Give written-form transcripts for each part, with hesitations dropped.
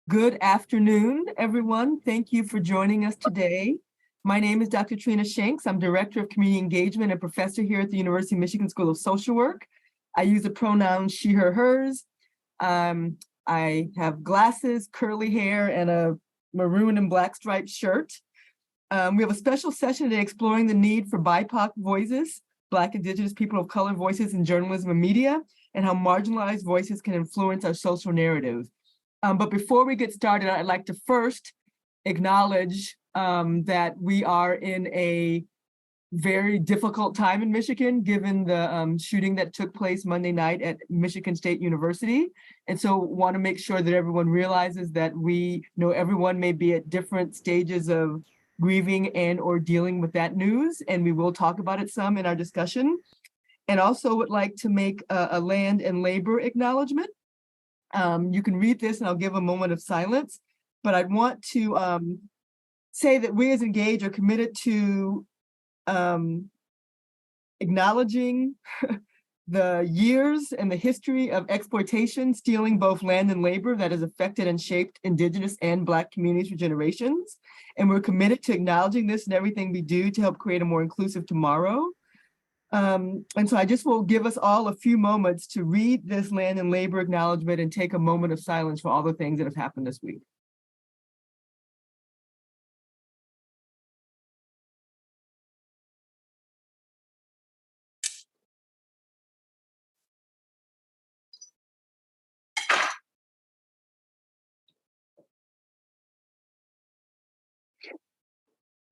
Good afternoon, everyone. Thank you for joining us today. My name is Dr. Trina Shanks. I'm Director of Community Engagement and Professor here at the University of Michigan School of Social Work. I use the pronouns she, her, hers. I have glasses, curly hair, and a maroon and black striped shirt. We have a special session today exploring the need for BIPOC voices, Black, Indigenous, people of color voices in journalism and media, and how marginalized voices can influence our social narrative. But before we get started, I'd like to first acknowledge that we are in a very difficult time in Michigan, given the shooting that took place Monday night at Michigan State University. And so want to make sure that everyone realizes that we know everyone may be at different stages of grieving and or dealing with that news. And we will talk about it some in our discussion. And also would like to make a land and labor acknowledgement. You can read this and I'll give a moment of silence, but I'd want to say that we as Engage are committed to acknowledging the years and the history of exploitation, stealing both land and labor that has affected and shaped Indigenous and Black communities for generations. And we're committed to acknowledging this in everything we do to help create a more inclusive tomorrow. And so I just will give us all a few moments to read this land and labor acknowledgement and take a moment of silence for all the things that have happened this week.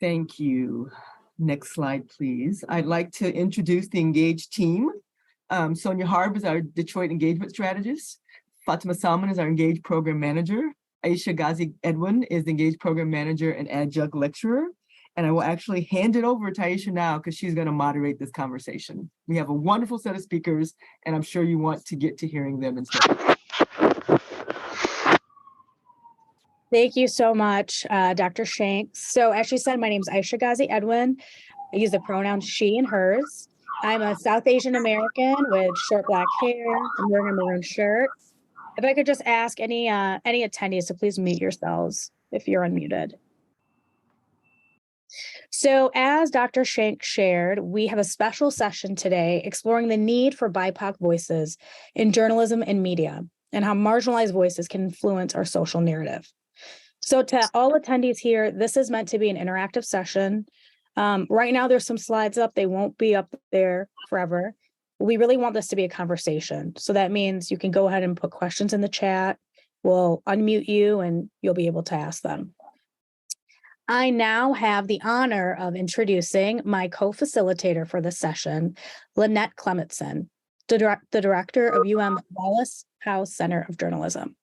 Thank you. Next slide, please. I'd like to introduce the Engage team. Sonia Harb is our Detroit engagement strategist. Fatima Salman is our Engage program manager. Aisha Ghazi Edwin is the Engage program manager and adjunct lecturer. And I will actually hand it over to Aisha now because she's going to moderate this conversation. We have a wonderful set of speakers, and I'm sure you want to get to hearing them instead. Thank you so much, Dr. Shanks. So as she said, my name is Aisha Ghazi Edwin. I use the pronouns she and hers. I'm a South Asian American with short black hair. I'm wearing a maroon shirt. If I could just ask any attendees to please mute yourselves if you're unmuted. So as Dr. Shanks shared, we have a special session today exploring the need for BIPOC voices in journalism and media and how marginalized voices can influence our social narrative. So to all attendees here, this is meant to be an interactive session. Right now, there's some slides up. They won't be up there forever. We really want this to be a conversation. So that means you can go ahead and put questions in the chat. We'll unmute you and you'll be able to ask them. I now have the honor of introducing my co-facilitator for this session, Lynette Clemetson, the director of Wallace House Center of Journalism.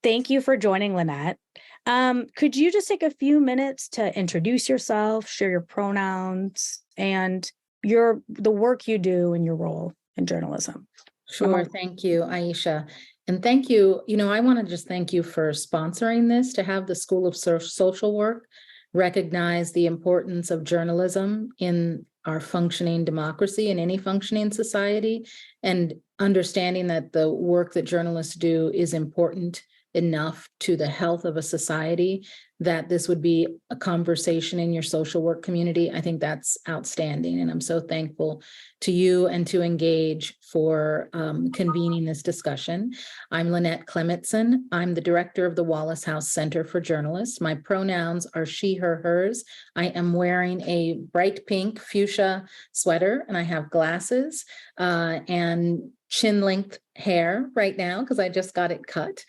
Thank you for joining, Lynette. Could you just take a few minutes to introduce yourself, share your pronouns, and the work you do in your role in journalism? Sure. Thank you, Aisha. And thank you. I want to just thank you for sponsoring this, to have the School of Social Work recognize the importance of journalism in our functioning democracy and any functioning society, and understanding that the work that journalists do is important enough to the health of a society that this would be a conversation in your social work community. I think that's outstanding. And I'm so thankful to you and to Engage for convening this discussion. I'm Lynette Clemetson. I'm the director of the Wallace House Center for Journalists. My pronouns are she, her, hers. I am wearing a bright pink fuchsia sweater and I have glasses and chin length hair right now because I just got it cut.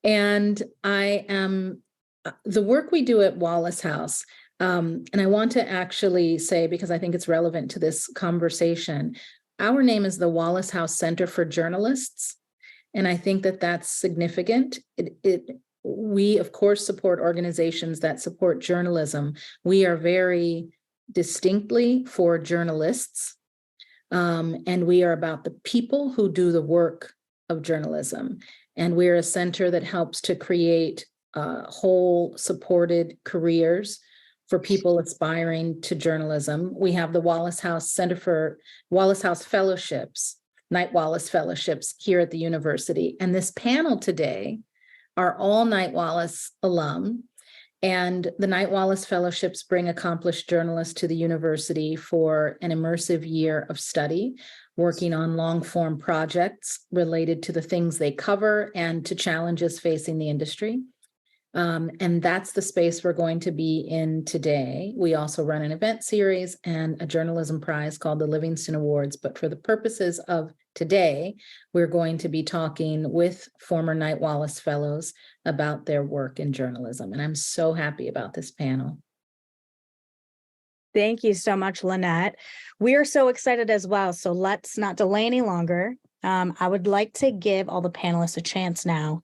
And I am the work we do at Wallace House. And I want to actually say, because I think it's relevant to this conversation, our name is the Wallace House Center for Journalists. And I think that that's significant. We, of course, support organizations that support journalism. We are very distinctly for journalists. And we are about the people who do the work of journalism. And we're a center that helps to create whole supported careers for people aspiring to journalism. We have the Wallace House Center for Wallace House Fellowships Knight-Wallace Fellowships here at the university. And this panel today are all Knight-Wallace alum. And the Knight-Wallace Fellowships bring accomplished journalists to the university for an immersive year of study, working on long-form projects related to the things they cover and to challenges facing the industry. And that's the space we're going to be in today. We also run an event series and a journalism prize called the Livingston Awards. But for the purposes of today, we're going to be talking with former Knight-Wallace Fellows about their work in journalism. And I'm so happy about this panel. Thank you so much, Lynette. We are so excited as well. So let's not delay any longer. I would like to give all the panelists a chance now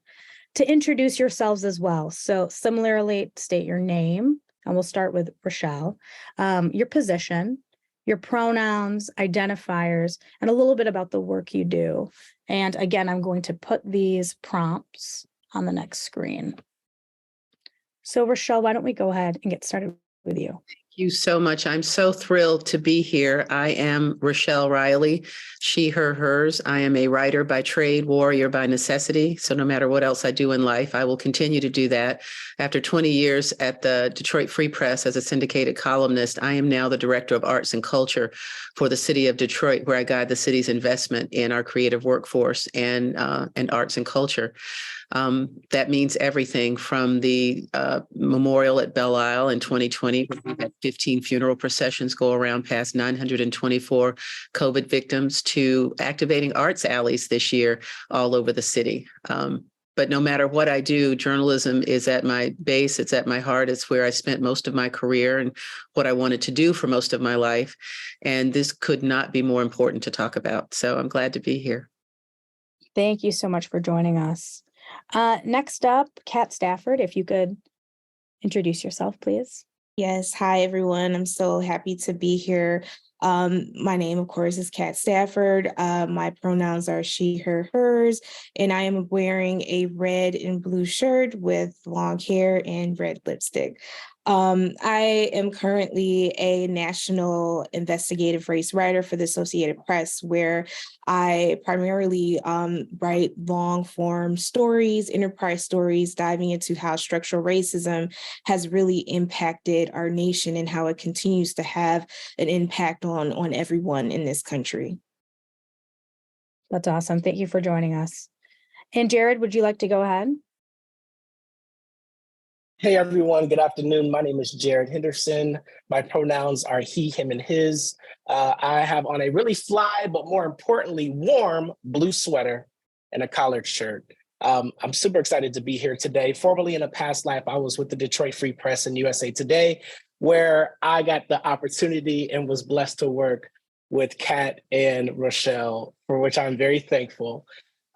to introduce yourselves as well. So similarly, state your name, and we'll start with Rochelle, your position, your pronouns, identifiers, and a little bit about the work you do. And again, I'm going to put these prompts on the next screen. So Rochelle, why don't we go ahead and get started with you? Thank you so much. I'm so thrilled to be here. I am Rochelle Riley, she, her, hers. I am a writer by trade, warrior by necessity. So no matter what else I do in life, I will continue to do that. After 20 years at the Detroit Free Press as a syndicated columnist, I am now the Director of Arts and Culture for the city of Detroit, where I guide the city's investment in our creative workforce and arts and culture. That means everything from the memorial at Belle Isle in 2020, where we had 15 funeral processions go around past 924 COVID victims, to activating arts alleys this year all over the city. But no matter what I do, journalism is at my base. It's at my heart. It's where I spent most of my career and what I wanted to do for most of my life. And this could not be more important to talk about. So I'm glad to be here. Thank you so much for joining us. Next up, Kat Stafford, if you could introduce yourself, please. Yes. Hi, everyone. I'm so happy to be here. My name, of course, is Kat Stafford. My pronouns are she, her, hers, and I am wearing a red and blue shirt with long hair and red lipstick. I am currently a national investigative race writer for the Associated Press, where I primarily write long-form stories, enterprise stories, diving into how structural racism has really impacted our nation and how it continues to have an impact on everyone in this country. That's awesome. Thank you for joining us. And Jarrad, would you like to go ahead? Hey, everyone. Good afternoon. My name is Jarrad Henderson. My pronouns are he, him, and his. I have on a really fly, but more importantly, warm blue sweater and a collared shirt. I'm super excited to be here today. Formerly in a past life, I was with the Detroit Free Press and USA Today, where I got the opportunity and was blessed to work with Kat and Rochelle, for which I'm very thankful.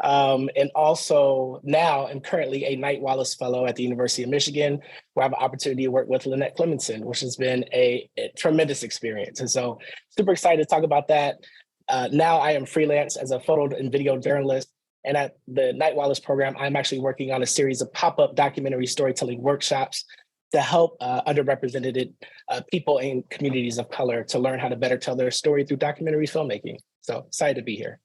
And also now I'm currently a Knight-Wallace Fellow at the University of Michigan, where I have an opportunity to work with Lynette Clemetson, which has been a tremendous experience. And so super excited to talk about that. Now I am freelance as a photo and video journalist. And at the Knight-Wallace program, I'm actually working on a series of pop-up documentary storytelling workshops to help underrepresented people in communities of color to learn how to better tell their story through documentary filmmaking. So excited to be here.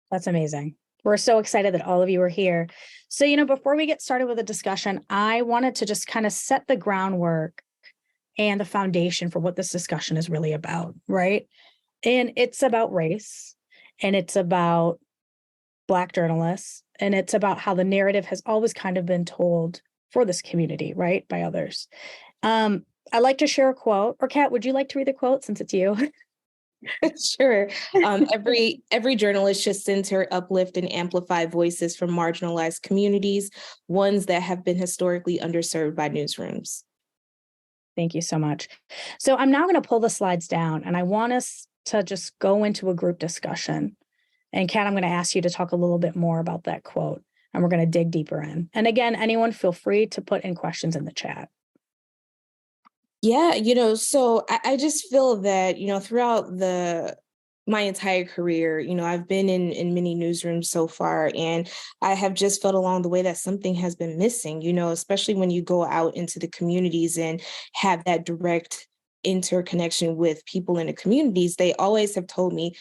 That's amazing. We're so excited that all of you are here. So, before we get started with the discussion, I wanted to just kind of set the groundwork and the foundation for what this discussion is really about, right? And it's about race, and it's about Black journalists, and it's about how the narrative has always kind of been told for this community, right, by others. I'd like to share a quote. Or Kat, would you like to read the quote since it's you? Sure. Every journalist should center, uplift, and amplify voices from marginalized communities, ones that have been historically underserved by newsrooms. Thank you so much. So I'm now going to pull the slides down, and I want us to just go into a group discussion. And Kat, I'm going to ask you to talk a little bit more about that quote, and we're going to dig deeper in. And again, anyone feel free to put in questions in the chat. Yeah, so I just feel that, throughout my entire career, I've been in many newsrooms so far, and I have just felt along the way that something has been missing, especially when you go out into the communities and have that direct interconnection with people in the communities. They always have told me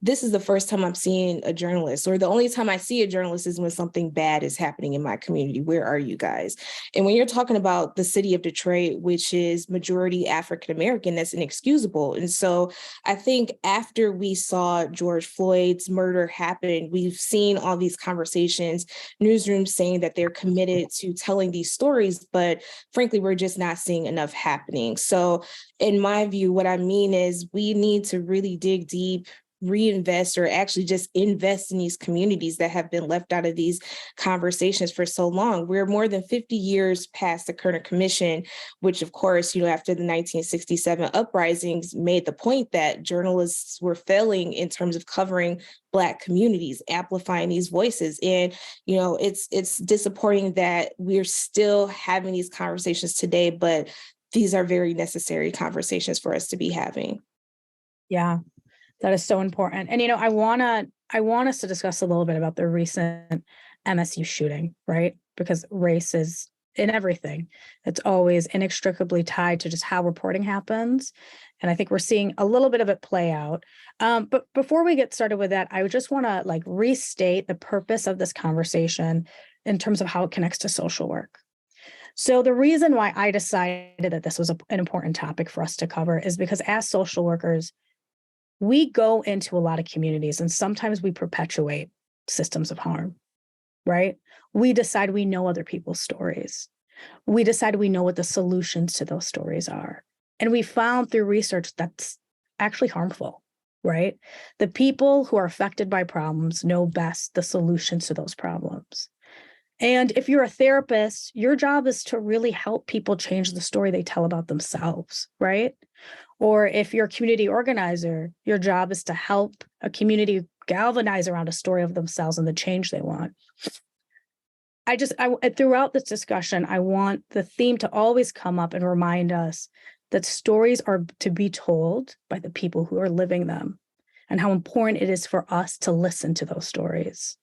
this is the first time I'm seeing a journalist, or the only time I see a journalist is when something bad is happening in my community. Where are you guys? And when you're talking about the city of Detroit, which is majority African-American, that's inexcusable. And so I think after we saw George Floyd's murder happen, we've seen all these conversations, newsrooms saying that they're committed to telling these stories, but frankly, we're just not seeing enough happening. So in my view, what I mean is we need to really dig deep, reinvest, or actually just invest in these communities that have been left out of these conversations for so long. We're more than 50 years past the Kerner Commission, which of course, after the 1967 uprisings made the point that journalists were failing in terms of covering Black communities, amplifying these voices. And, it's disappointing that we're still having these conversations today, but these are very necessary conversations for us to be having. Yeah. That is so important. And, I want us to discuss a little bit about the recent MSU shooting, right? Because race is in everything. It's always inextricably tied to just how reporting happens. And I think we're seeing a little bit of it play out. But before we get started with that, I would just want to restate the purpose of this conversation in terms of how it connects to social work. So the reason why I decided that this was an important topic for us to cover is because as social workers, we go into a lot of communities and sometimes we perpetuate systems of harm, right? We decide we know other people's stories. We decide we know what the solutions to those stories are. And we found through research that's actually harmful, right? The people who are affected by problems know best the solutions to those problems. And if you're a therapist, your job is to really help people change the story they tell about themselves, right? Or if you're a community organizer, your job is to help a community galvanize around a story of themselves and the change they want. Throughout this discussion, I want the theme to always come up and remind us that stories are to be told by the people who are living them, and how important it is for us to listen to those stories,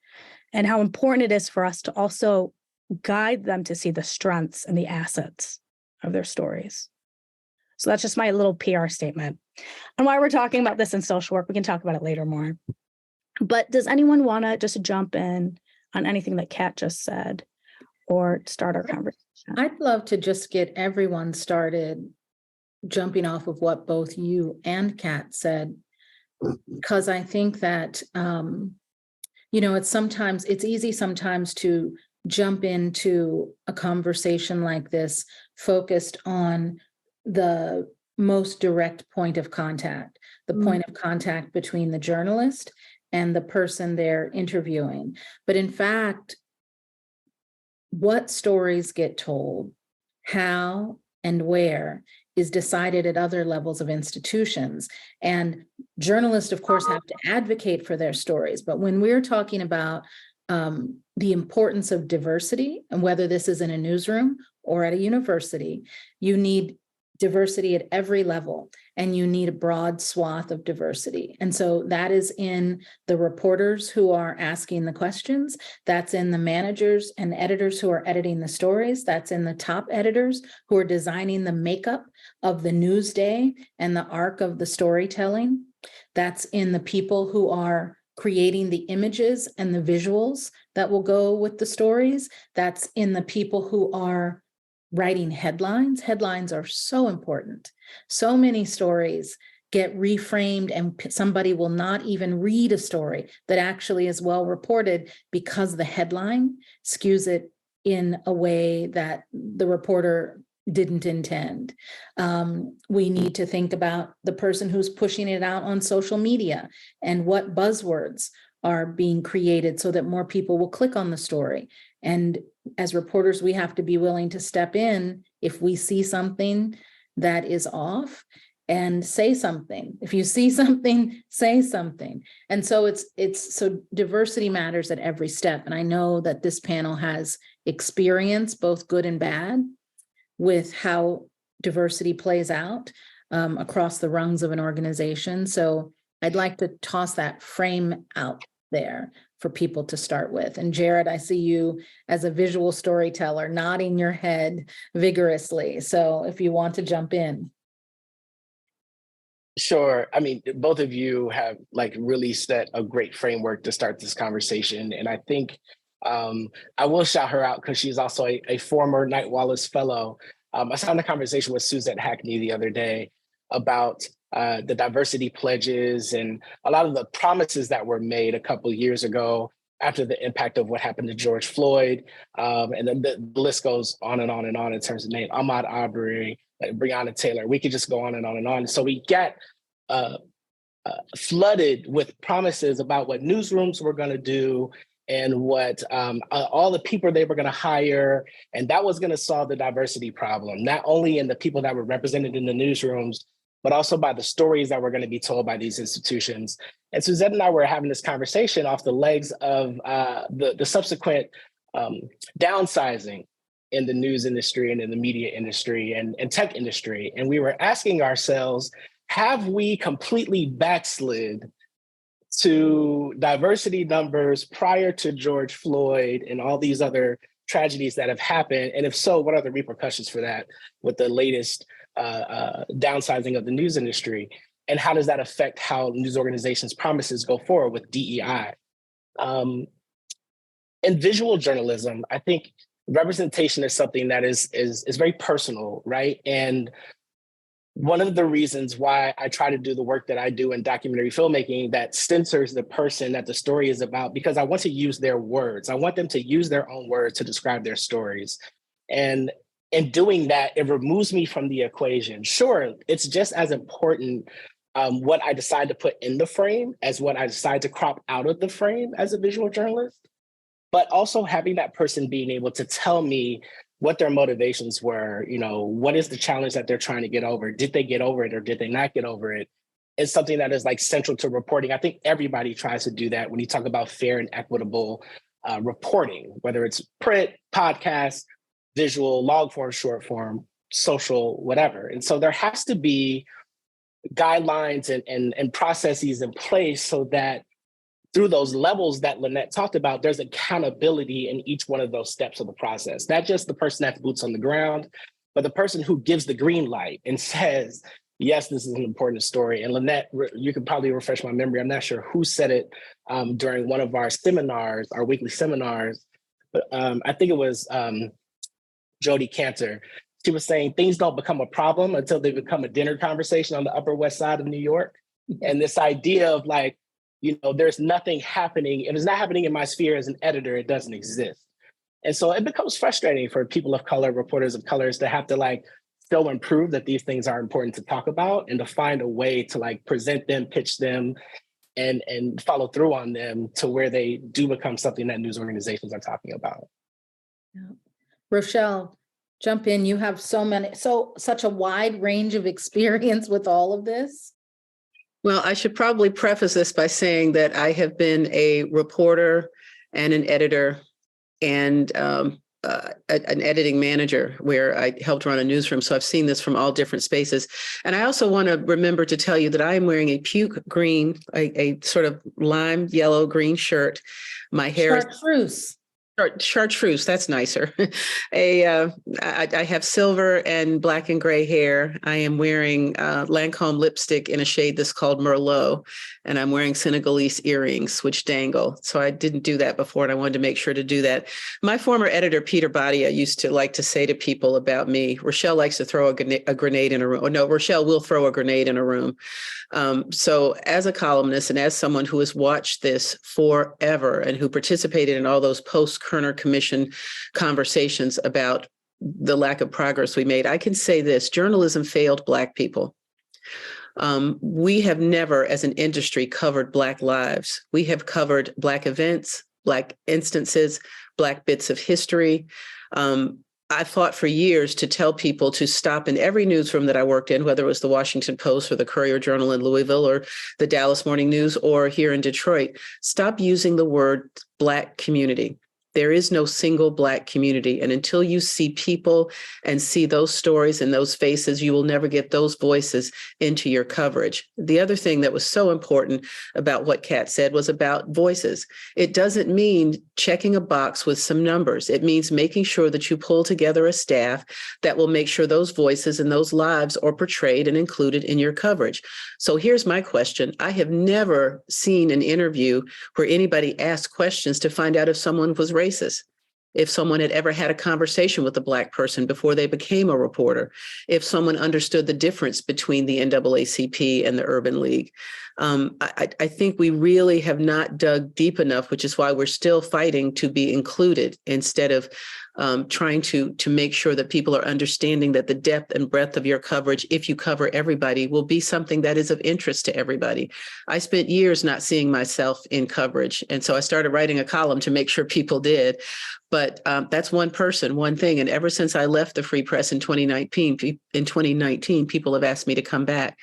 and how important it is for us to also guide them to see the strengths and the assets of their stories. So that's just my little PR statement. And while we're talking about this in social work, we can talk about it later more. But does anyone want to just jump in on anything that Kat just said or start our conversation? I'd love to just get everyone started jumping off of what both you and Kat said, because I think that, it's easy sometimes to jump into a conversation like this focused on the most direct point of contact, the point of contact between the journalist and the person they're interviewing. But in fact, what stories get told, how and where is decided at other levels of institutions. And journalists, of course, have to advocate for their stories. But when we're talking about the importance of diversity, and whether this is in a newsroom or at a university, you need diversity at every level, and you need a broad swath of diversity. And so that is in the reporters who are asking the questions, that's in the managers and editors who are editing the stories, that's in the top editors who are designing the makeup of the news day and the arc of the storytelling, that's in the people who are creating the images and the visuals that will go with the stories, that's in the people who are writing headlines. Headlines are so important. So many stories get reframed and somebody will not even read a story that actually is well reported because the headline skews it in a way that the reporter didn't intend. We need to think about the person who's pushing it out on social media and what buzzwords are being created so that more people will click on the story. And as reporters, we have to be willing to step in if we see something that is off and say something. If you see something, say something. And so so diversity matters at every step. And I know that this panel has experience, both good and bad, with how diversity plays out across the rungs of an organization. So I'd like to toss that frame out there for people to start with. And Jarrad, I see you as a visual storyteller nodding your head vigorously. So if you want to jump in. Sure. I mean, both of you have like really set a great framework to start this conversation. And I think I will shout her out because she's also a former Knight-Wallace Fellow. I was having a conversation with Suzette Hackney the other day about the diversity pledges and a lot of the promises that were made a couple of years ago after the impact of what happened to George Floyd. And then the list goes on and on and on in terms of name, Ahmaud Arbery, like Breonna Taylor. We could just go on and on and on. So we get flooded with promises about what newsrooms were going to do and what all the people they were going to hire. And that was going to solve the diversity problem, not only in the people that were represented in the newsrooms, but also by the stories that were going to be told by these institutions. And Suzette and I were having this conversation off the legs of the subsequent downsizing in the news industry and in the media industry and tech industry. And we were asking ourselves, have we completely backslid to diversity numbers prior to George Floyd and all these other tragedies that have happened? And if so, what are the repercussions for that with the latest downsizing of the news industry? And how does that affect how news organizations' promises go forward with DEI? In visual journalism, I think representation is something that is very personal, right? And one of the reasons why I try to do the work that I do in documentary filmmaking that censors the person that the story is about, because I want to use their words. I want them to use their own words to describe their stories. And in doing that, it removes me from the equation. Sure, it's just as important what I decide to put in the frame as what I decide to crop out of the frame as a visual journalist, but also having that person being able to tell me what their motivations were, what is the challenge that they're trying to get over? Did they get over it or did they not get over it? It's something that is like central to reporting. I think everybody tries to do that when you talk about fair and equitable reporting, whether it's print, podcast, visual, long form, short form, social, whatever. And so there has to be guidelines and processes in place so that through those levels that Lynette talked about, there's accountability in each one of those steps of the process, not just the person that's boots on the ground, but the person who gives the green light and says, yes, this is an important story. And Lynette, you could probably refresh my memory. I'm not sure who said it during one of our seminars, our weekly seminars, but I think it was Jody Cantor. She was saying things don't become a problem until they become a dinner conversation on the Upper West Side of New York. And this idea of like, there's nothing happening. If it's not happening in my sphere as an editor, it doesn't exist. And so it becomes frustrating for people of color, reporters of colors to have to like still improve that these things are important to talk about and to find a way to like present them, pitch them, and follow through on them to where they do become something that news organizations are talking about. Yeah. Rochelle, jump in. You have such a wide range of experience with all of this. Well, I should probably preface this by saying that I have been a reporter and an editor and an editing manager where I helped run a newsroom. So I've seen this from all different spaces. And I also want to remember to tell you that I am wearing a puke green, a sort of lime yellow green shirt. My hair Chartreuse. Chartreuse, that's nicer. I have silver and black and gray hair. I am wearing Lancome lipstick in a shade that's called Merlot, and I'm wearing Senegalese earrings, which dangle. So I didn't do that before, and I wanted to make sure to do that. My former editor, Peter Badia, used to like to say to people about me, Rochelle likes to throw a grenade in a room. Or no, Rochelle will throw a grenade in a room. So as a columnist and as someone who has watched this forever and who participated in all those post-Kerner Commission conversations about the lack of progress we made, I can say this: journalism failed Black people. We have never, as an industry, covered Black lives. We have covered Black events, Black instances, Black bits of history. I fought for years to tell people to stop in every newsroom that I worked in, whether it was the Washington Post or the Courier Journal in Louisville or the Dallas Morning News or here in Detroit, stop using the word Black community. There is no single Black community. And until you see people and see those stories and those faces, you will never get those voices into your coverage. The other thing that was so important about what Kat said was about voices. It doesn't mean checking a box with some numbers. It means making sure that you pull together a staff that will make sure those voices and those lives are portrayed and included in your coverage. So here's my question. I have never seen an interview where anybody asked questions to find out if someone was racist, if someone had ever had a conversation with a Black person before they became a reporter, if someone understood the difference between the NAACP and the Urban League. I think we really have not dug deep enough, which is why we're still fighting to be included instead of trying to make sure that people are understanding that the depth and breadth of your coverage, if you cover everybody, will be something that is of interest to everybody. I spent years not seeing myself in coverage. And so I started writing a column to make sure people did. But that's one person, one thing. And ever since I left the Free Press in 2019, people have asked me to come back.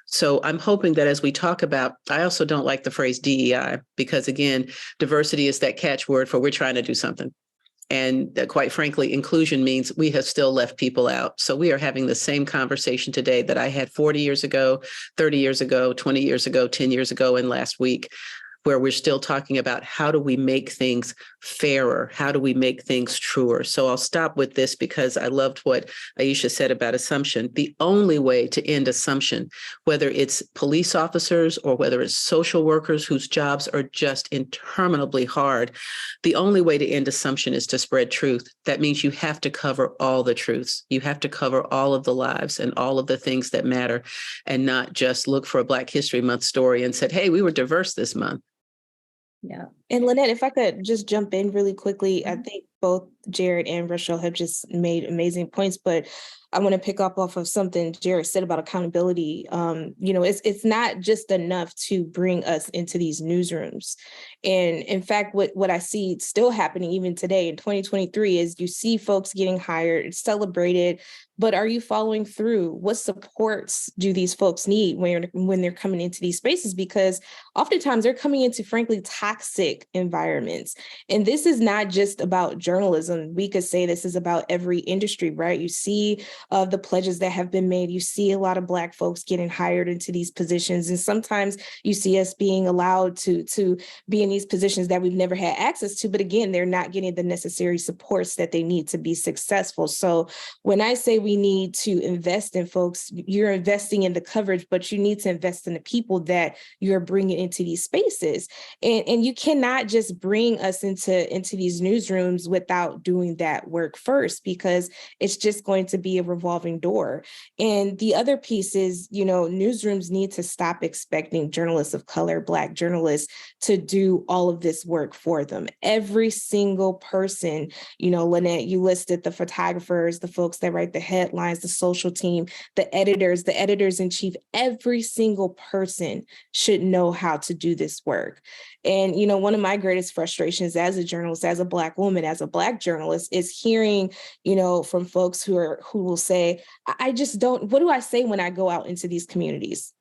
So I'm hoping that as we talk about, I also don't like the phrase DEI, because again, diversity is that catchword for we're trying to do something. And quite frankly, inclusion means we have still left people out. So we are having the same conversation today that I had 40 years ago, 30 years ago, 20 years ago, 10 years ago, and last week, where we're still talking about how do we make things fairer? How do we make things truer? So I'll stop with this because I loved what Aisha said about assumption. The only way to end assumption, whether it's police officers or whether it's social workers whose jobs are just interminably hard, the only way to end assumption is to spread truth. That means you have to cover all the truths. You have to cover all of the lives and all of the things that matter, and not just look for a Black History Month story and said, hey, we were diverse this month. Yeah. And Lynette, if I could just jump in really quickly, I think both Jarrad and Rochelle have just made amazing points, but I want to pick up off of something Jarrad said about accountability. It's not just enough to bring us into these newsrooms. And in fact, what I see still happening even today in 2023 is you see folks getting hired, it's celebrated, but are you following through? What supports do these folks need when they're coming into these spaces? Because oftentimes they're coming into, frankly, toxic environments. And this is not just about journalism. We could say this is about every industry, right? You see the pledges that have been made. You see a lot of Black folks getting hired into these positions. And sometimes you see us being allowed to be in these positions that we've never had access to. But again, they're not getting the necessary supports that they need to be successful. So when I say we need to invest in folks, you're investing in the coverage, but you need to invest in the people that you're bringing into these spaces. And you cannot just bring us into these newsrooms without doing that work first, because it's just going to be a revolving door. And the other piece is, newsrooms need to stop expecting journalists of color, Black journalists, to do all of this work for them. Every single person, Lynette, you listed the photographers, the folks that write the headlines, the social team, the editors in chief, every single person should know how to do this work. And, one of my greatest frustrations as a journalist, as a Black woman, as a Black journalist, is hearing, from folks who will say, I just don't, what do I say when I go out into these communities?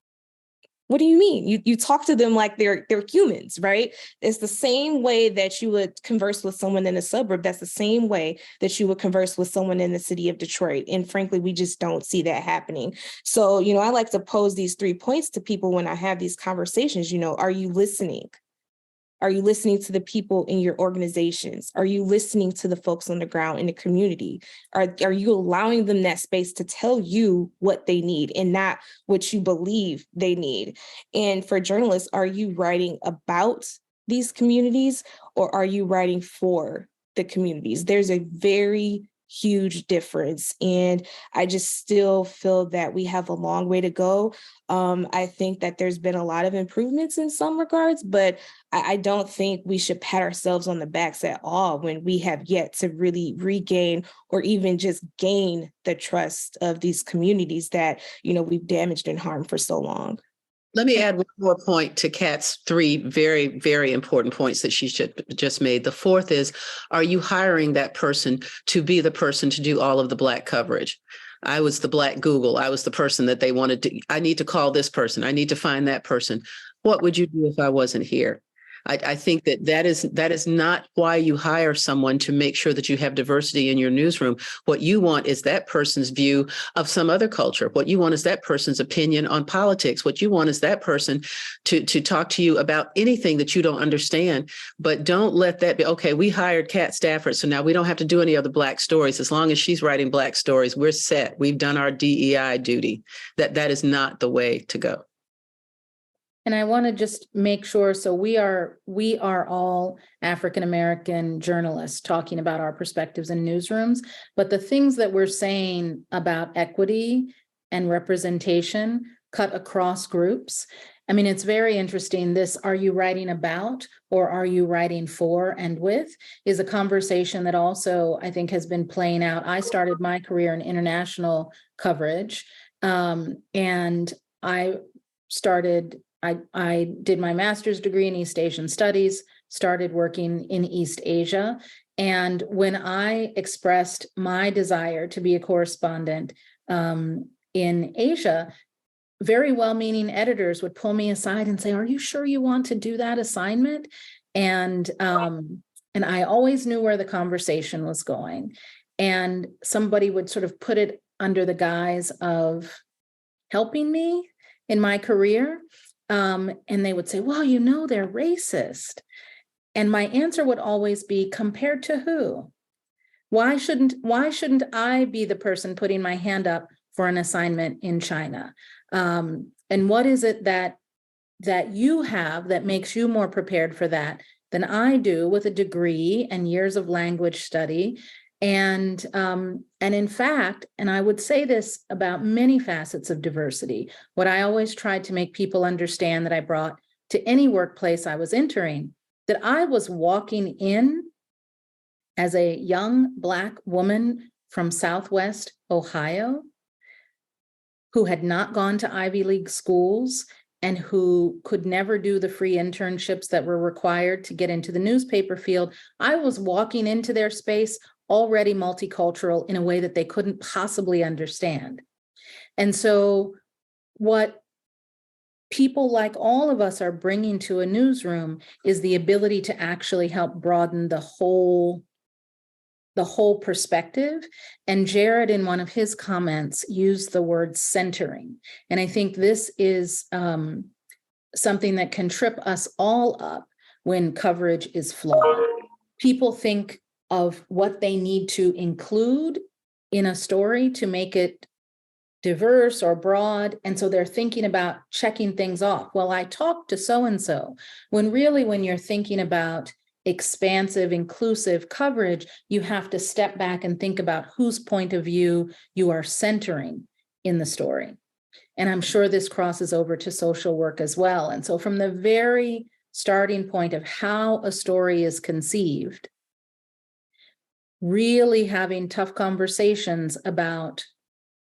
What do you mean? You talk to them like they're humans, right? It's the same way that you would converse with someone in a suburb. That's the same way that you would converse with someone in the city of Detroit. And frankly, we just don't see that happening. So, I like to pose these 3 points to people when I have these conversations. Are you listening? Are you listening to the people in your organizations? Are you listening to the folks on the ground in the community? Are you allowing them that space to tell you what they need and not what you believe they need? And for journalists, are you writing about these communities or are you writing for the communities? There's a very huge difference. And I just still feel that we have a long way to go. I think that there's been a lot of improvements in some regards, but I don't think we should pat ourselves on the backs at all when we have yet to really regain or even just gain the trust of these communities that, we've damaged and harmed for so long. Let me add one more point to Kat's 3 very, very important points that she just made. The fourth is, are you hiring that person to be the person to do all of the Black coverage? I was the Black Google. I was the person that they wanted to, I need to call this person. I need to find that person. What would you do if I wasn't here? I think that is not why you hire someone to make sure that you have diversity in your newsroom. What you want is that person's view of some other culture. What you want is that person's opinion on politics. What you want is that person to talk to you about anything that you don't understand. But don't let that be, okay, we hired Kat Stafford, so now we don't have to do any other Black stories. As long as she's writing Black stories, we're set. We've done our DEI duty. That is not the way to go. And I want to just make sure, so we are all African-American journalists talking about our perspectives in newsrooms, but the things that we're saying about equity and representation cut across groups. I mean, it's very interesting. This, are you writing about or are you writing for and with, is a conversation that also I think has been playing out. I started my career in international coverage, and I did my master's degree in East Asian Studies, started working in East Asia. And when I expressed my desire to be a correspondent in Asia, very well-meaning editors would pull me aside and say, "Are you sure you want to do that assignment?" And I always knew where the conversation was going. And somebody would sort of put it under the guise of helping me in my career. And they would say, "Well, you know, they're racist." And my answer would always be, compared to who? Why shouldn't I be the person putting my hand up for an assignment in China? And what is it that you have that makes you more prepared for that than I do, with a degree and years of language study? And in fact, and I would say this about many facets of diversity, what I always tried to make people understand that I brought to any workplace I was entering, that I was walking in as a young Black woman from Southwest Ohio, who had not gone to Ivy League schools and who could never do the free internships that were required to get into the newspaper field. I was walking into their space already multicultural in a way that they couldn't possibly understand. And so what people like all of us are bringing to a newsroom is the ability to actually help broaden the whole perspective. And Jarrad, in one of his comments, used the word centering. And I think this is something that can trip us all up when coverage is flawed. People think of what they need to include in a story to make it diverse or broad. And so they're thinking about checking things off. Well, I talked to so-and-so, when really, when you're thinking about expansive, inclusive coverage, you have to step back and think about whose point of view you are centering in the story. And I'm sure this crosses over to social work as well. And so from the very starting point of how a story is conceived, really having tough conversations about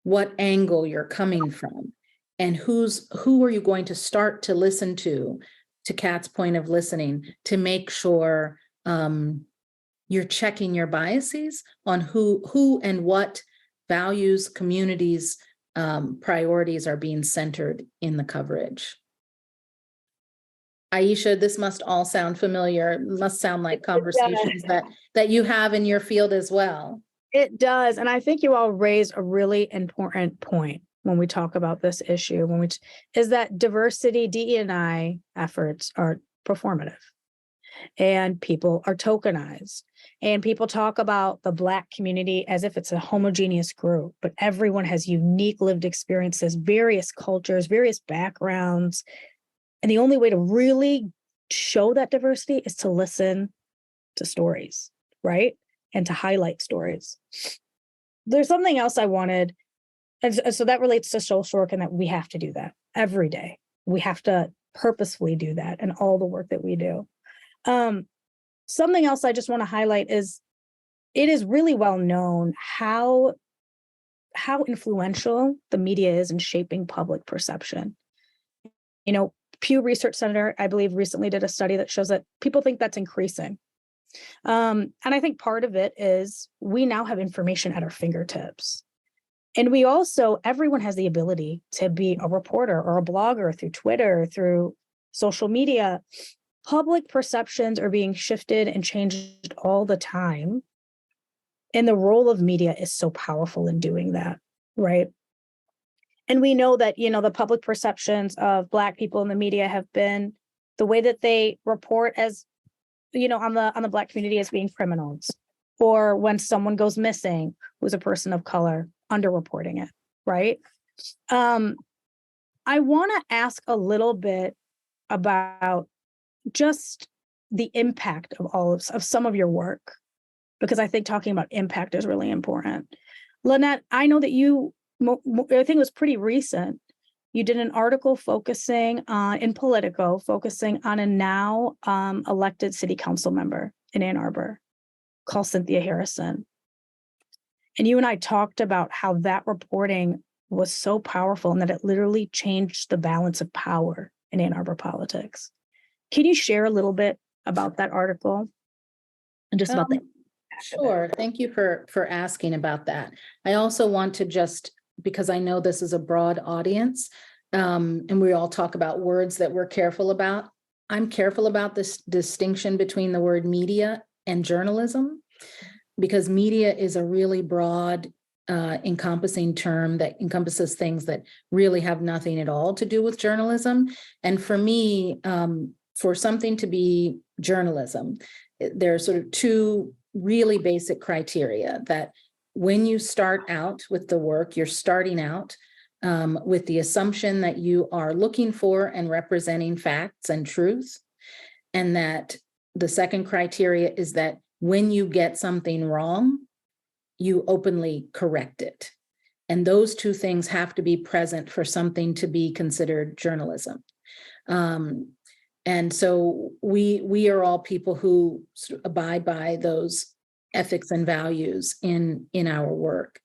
what angle you're coming from and who are you going to start to listen to Kat's point of listening, to make sure you're checking your biases on who and what values, communities, priorities are being centered in the coverage. Aisha, this must all sound familiar. It must sound like conversations that you have in your field as well. It does. And I think you all raised a really important point when we talk about this issue, is that diversity, DE&I efforts are performative and people are tokenized. And people talk about the Black community as if it's a homogeneous group, but everyone has unique lived experiences, various cultures, various backgrounds. And the only way to really show that diversity is to listen to stories, right? And to highlight stories. There's something else I wanted, and so that relates to social work, and that we have to do that every day. We have to purposefully do that in all the work that we do. Something else I just want to highlight is it is really well known how influential the media is in shaping public perception. You know, Pew Research Center, I believe, recently did a study that shows that people think that's increasing. And I think part of it is we now have information at our fingertips. And we also, everyone has the ability to be a reporter or a blogger through Twitter, through social media. public perceptions are being shifted and changed all the time. And the role of media is so powerful in doing that, right? And we know that, the public perceptions of Black people in the media have been the way that they report as, on the Black community as being criminals, or when someone goes missing who's a person of color, underreporting it, right? I want to ask a little bit about just the impact of some of your work, because I think talking about impact is really important. Lynette, I know that I think it was pretty recent, you did an article focusing in Politico, focusing on a now elected city council member in Ann Arbor called Cynthia Harrison. And you and I talked about how that reporting was so powerful and that it literally changed the balance of power in Ann Arbor politics. Can you share a little bit about that article and just about that? Sure. Thank you for asking about that. I also want to just, because I know this is a broad audience, and we all talk about words that we're careful about. I'm careful about this distinction between the word media and journalism, because media is a really broad, encompassing term that encompasses things that really have nothing at all to do with journalism. And for me, for something to be journalism, there are sort of two really basic criteria: that when you start out with the work, you're starting out with the assumption that you are looking for and representing facts and truth. And that the second criteria is that when you get something wrong, you openly correct it. And those two things have to be present for something to be considered journalism. And so we are all people who abide by those ethics and values in our work.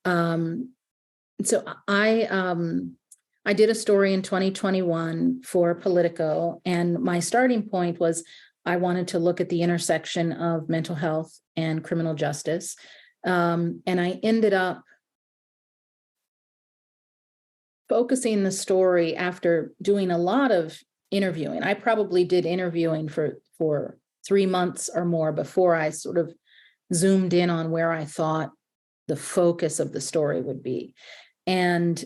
So I did a story in 2021 for Politico, and my starting point was I wanted to look at the intersection of mental health and criminal justice. And I ended up focusing the story after doing a lot of interviewing. I probably did interviewing for 3 months or more before I sort of zoomed in on where I thought the focus of the story would be. And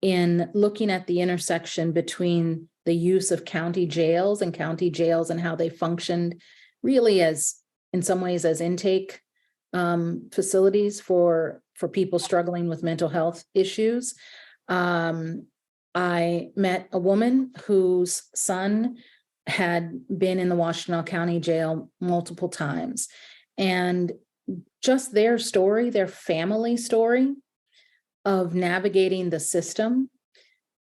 in looking at the intersection between the use of county jails and how they functioned really as, in some ways, as intake facilities for people struggling with mental health issues. I met a woman whose son had been in the Washtenaw County Jail multiple times. And just their story, their family story of navigating the system,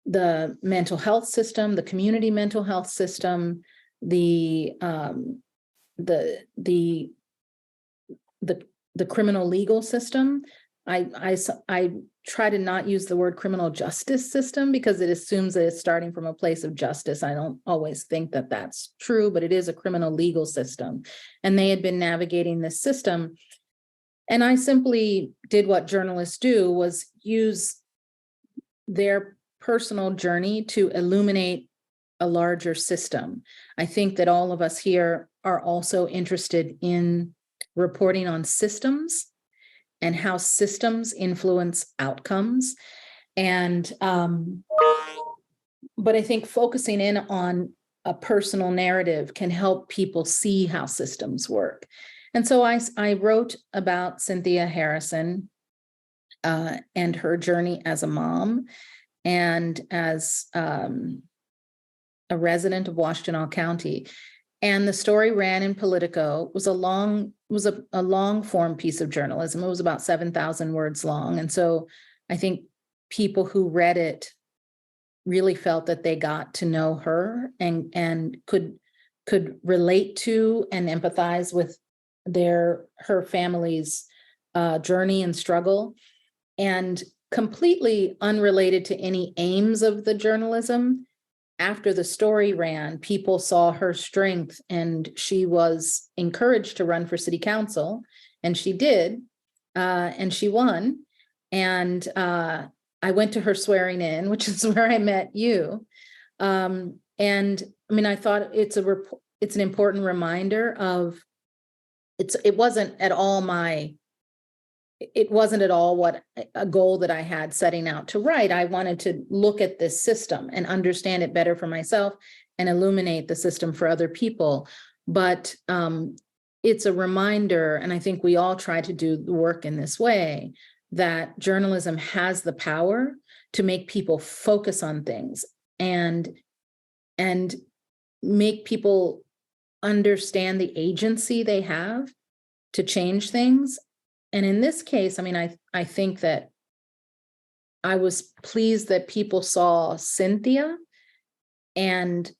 the mental health system, the community mental health system, the criminal legal system. I try to not use the word criminal justice system because it assumes that it's starting from a place of justice. I don't always think that that's true, but it is a criminal legal system. And they had been navigating this system. And I simply did what journalists do, was use their personal journey to illuminate a larger system. I think that all of us here are also interested in reporting on systems and how systems influence outcomes. And, but I think focusing in on a personal narrative can help people see how systems work. And so I wrote about Cynthia Harrison and her journey as a mom and as a resident of Washtenaw County. And the story ran in Politico. It was a long form piece of journalism. It was about 7,000 words long. And so I think people who read it really felt that they got to know her and could relate to and empathize with her family's journey and struggle. And completely unrelated to any aims of the journalism, after the story ran, people saw her strength and she was encouraged to run for city council, and she did, and she won. And I went to her swearing in, which is where I met you. And I mean, I thought it's an important reminder of it wasn't at all what a goal that I had setting out to write. I wanted to look at this system and understand it better for myself and illuminate the system for other people. But it's a reminder, and I think we all try to do the work in this way, that journalism has the power to make people focus on things and make people understand the agency they have to change things. And in this case, I mean, I think that I was pleased that people saw Cynthia and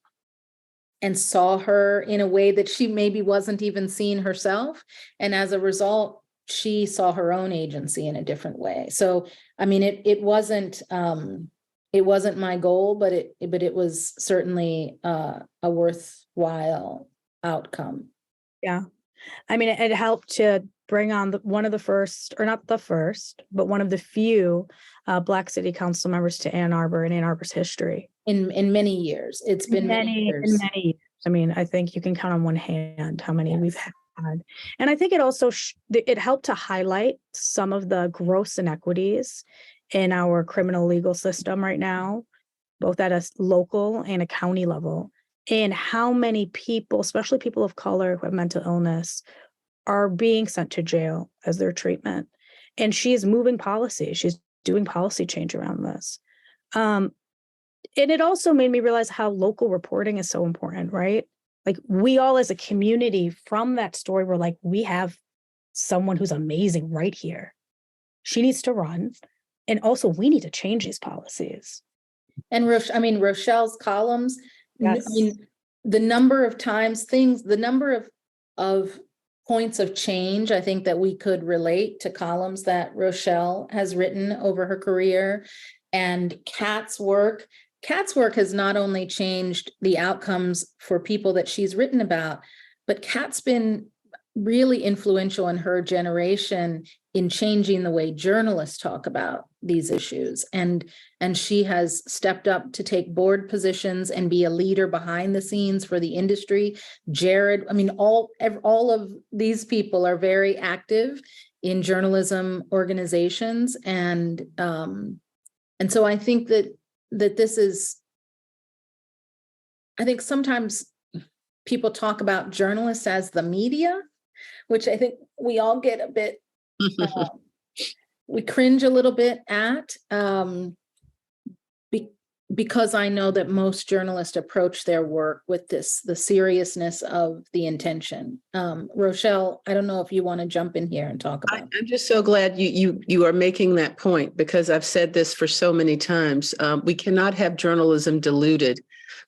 saw her in a way that she maybe wasn't even seeing herself. And as a result, she saw her own agency in a different way. So, I mean, it wasn't my goal, but it was certainly a worthwhile outcome. Yeah. I mean, it helped to bring on one of the first, or not the first, but one of the few Black city council members to Ann Arbor in Ann Arbor's history. In many years. It's been many years. In many years. I mean, I think you can count on one hand how many we've had. And I think it also, it helped to highlight some of the gross inequities in our criminal legal system right now, both at a local and a county level, and how many people, especially people of color who have mental illness, are being sent to jail as their treatment. And she is moving policy. She's doing policy change around this. And it also made me realize how local reporting is so important, right? Like, we all as a community from that story were like, we have someone who's amazing right here. She needs to run. And also we need to change these policies. And Rochelle's columns, Yes. I mean, the number of times the number of points of change, I think that we could relate to columns that Rochelle has written over her career. And Kat's work has not only changed the outcomes for people that she's written about, but Kat's been really influential in her generation in changing the way journalists talk about these issues. And she has stepped up to take board positions and be a leader behind the scenes for the industry. Jarrad, I mean, all of these people are very active in journalism organizations. And so I think that this is, I think sometimes people talk about journalists as the media, which I think we all get a bit, we cringe a little bit at, because I know that most journalists approach their work with the seriousness of the intention. Rochelle, I don't know if you want to jump in here and talk about. I'm just so glad you are making that point, because I've said this for so many times. We cannot have journalism diluted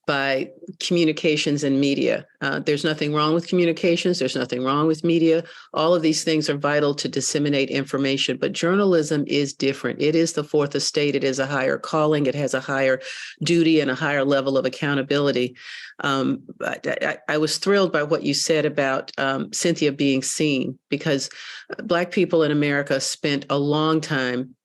by communications and media. There's nothing wrong with communications. There's nothing wrong with media. All of these things are vital to disseminate information, but journalism is different. It is the fourth estate. It is a higher calling. It has a higher duty and a higher level of accountability. I was thrilled by what you said about Cynthia being seen, because Black people in America spent a long time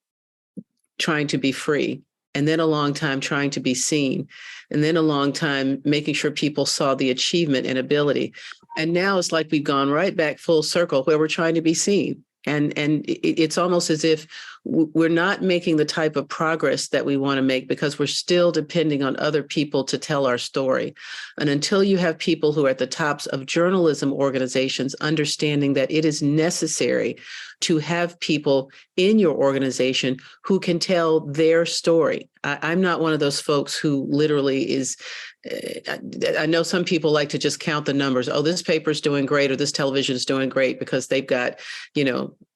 trying to be free, and then a long time trying to be seen, and then a long time making sure people saw the achievement and ability. And now it's like we've gone right back full circle where we're trying to be seen. And it's almost as if we're not making the type of progress that we want to make, because we're still depending on other people to tell our story. And until you have people who are at the tops of journalism organizations understanding that it is necessary to have people in your organization who can tell their story. I'm not one of those folks who literally is, I know some people like to just count the numbers. Oh, this paper's doing great, or this television is doing great because they've got,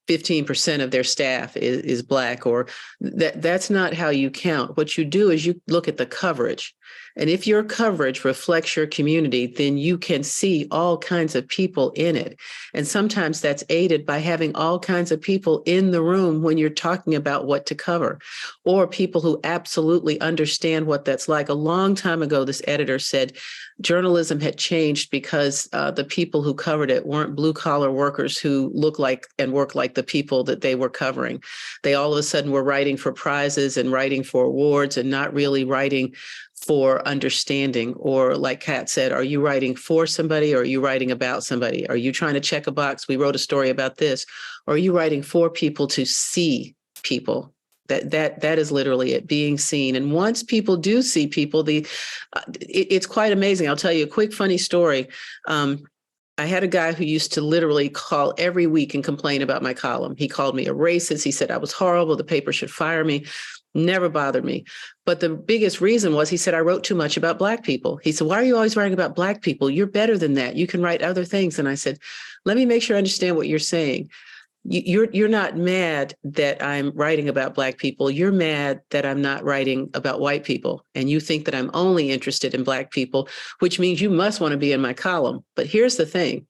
15% of their staff is Black, or that's not how you count. What you do is you look at the coverage. And if your coverage reflects your community, then you can see all kinds of people in it. And sometimes that's aided by having all kinds of people in the room when you're talking about what to cover, or people who absolutely understand what that's like. A long time ago, this editor said journalism had changed because the people who covered it weren't blue collar workers who look like and work like the people that they were covering. They all of a sudden were writing for prizes and writing for awards and not really writing for understanding? Or like Kat said, are you writing for somebody or are you writing about somebody? Are you trying to check a box? We wrote a story about this. Or are you writing for people to see people? That is literally it, being seen. And once people do see people, it's quite amazing. I'll tell you a quick funny story. I had a guy who used to literally call every week and complain about my column. He called me a racist. He said I was horrible. The paper should fire me. Never bothered me. But the biggest reason was he said I wrote too much about Black people. He said, why are you always writing about Black people? You're better than that. You can write other things. And I said, let me make sure I understand what you're saying. You're not mad that I'm writing about Black people. You're mad that I'm not writing about white people. And you think that I'm only interested in Black people, which means you must want to be in my column. But here's the thing.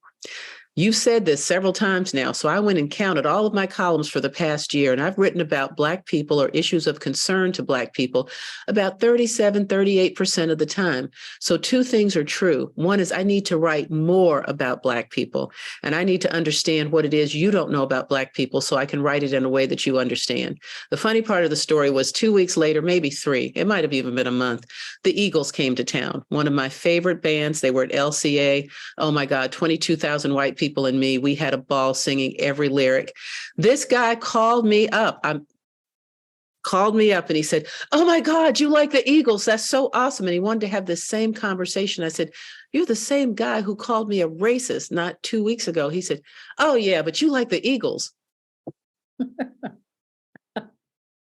You've said this several times now, so I went and counted all of my columns for the past year, and I've written about Black people or issues of concern to Black people about 38% of the time. So two things are true. One is I need to write more about Black people, and I need to understand what it is you don't know about Black people so I can write it in a way that you understand. The funny part of the story was 2 weeks later, maybe 3, it might have even been a month, the Eagles came to town, one of my favorite bands. They were at LCA. Oh my God, 22,000 white people and me. We had a ball singing every lyric. This guy called me up. And he said, oh my God, you like the Eagles. That's so awesome. And he wanted to have this same conversation. I said, you're the same guy who called me a racist not 2 weeks ago. He said, oh yeah, but you like the Eagles.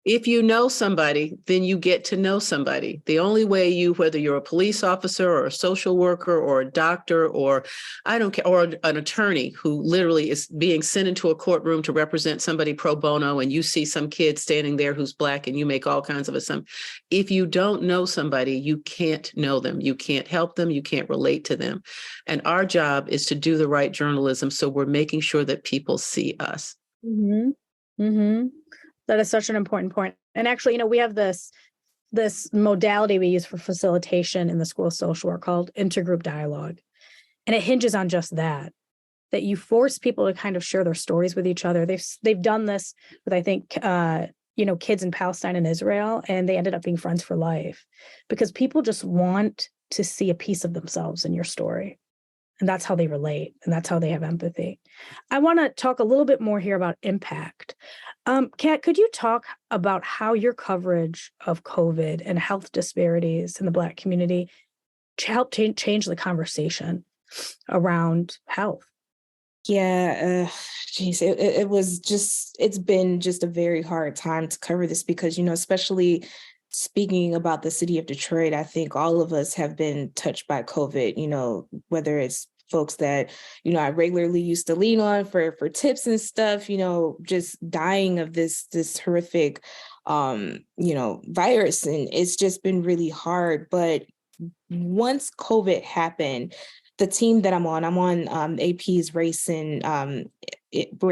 If you know somebody, then you get to know somebody. The only way whether you're a police officer or a social worker or a doctor or I don't care, or an attorney who literally is being sent into a courtroom to represent somebody pro bono, and you see some kid standing there who's Black and you make all kinds of assumptions. If you don't know somebody, you can't know them. You can't help them. You can't relate to them. And our job is to do the right journalism. So we're making sure that people see us. Mm-hmm. Mm-hmm. That is such an important point. And actually, we have this modality we use for facilitation in the School of Social Work called intergroup dialogue. And it hinges on just that you force people to kind of share their stories with each other. They've done this with, I think, kids in Palestine and Israel, and they ended up being friends for life because people just want to see a piece of themselves in your story. And that's how they relate. And that's how they have empathy. I want to talk a little bit more here about impact. Kat, could you talk about how your coverage of COVID and health disparities in the Black community helped change the conversation around health? Yeah, it's been just a very hard time to cover this because, especially speaking about the city of Detroit, I think all of us have been touched by COVID, whether it's folks that, I regularly used to lean on for tips and stuff, just dying of this horrific, virus. And it's just been really hard. But once COVID happened, the team that I'm on AP's race and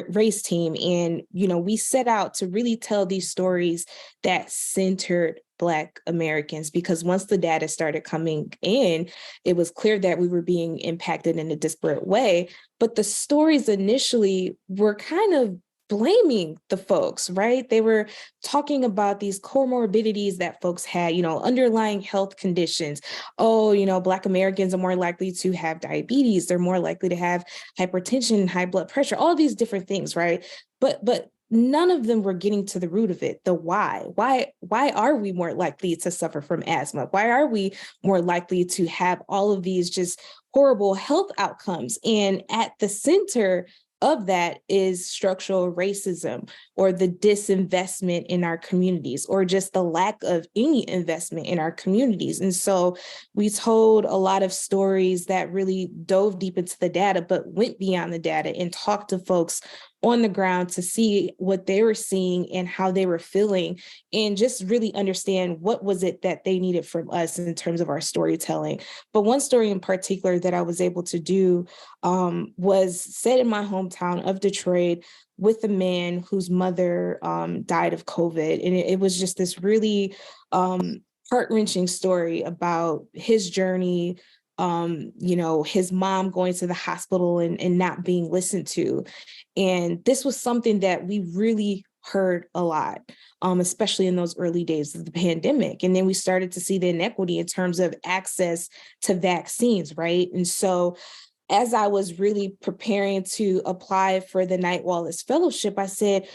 race team. And, we set out to really tell these stories that centered Black Americans, because once the data started coming in, it was clear that we were being impacted in a disparate way. But the stories initially were kind of blaming the folks, right? They were talking about these comorbidities that folks had, underlying health conditions. Oh, Black Americans are more likely to have diabetes. They're more likely to have hypertension, high blood pressure, all these different things, right? But none of them were getting to the root of it, the why. Why are we more likely to suffer from asthma? Why are we more likely to have all of these just horrible health outcomes? And at the center of that is structural racism, or the disinvestment in our communities, or just the lack of any investment in our communities. And so we told a lot of stories that really dove deep into the data, but went beyond the data and talked to folks on the ground to see what they were seeing and how they were feeling, and just really understand what was it that they needed from us in terms of our storytelling. But one story in particular that I was able to do was set in my hometown of Detroit with a man whose mother died of COVID. And it was just this really heart-wrenching story about his journey, his mom going to the hospital and not being listened to. And this was something that we really hurt a lot, especially in those early days of the pandemic. And then we started to see the inequity in terms of access to vaccines, right? And so as I was really preparing to apply for the Knight-Wallace Fellowship, I said,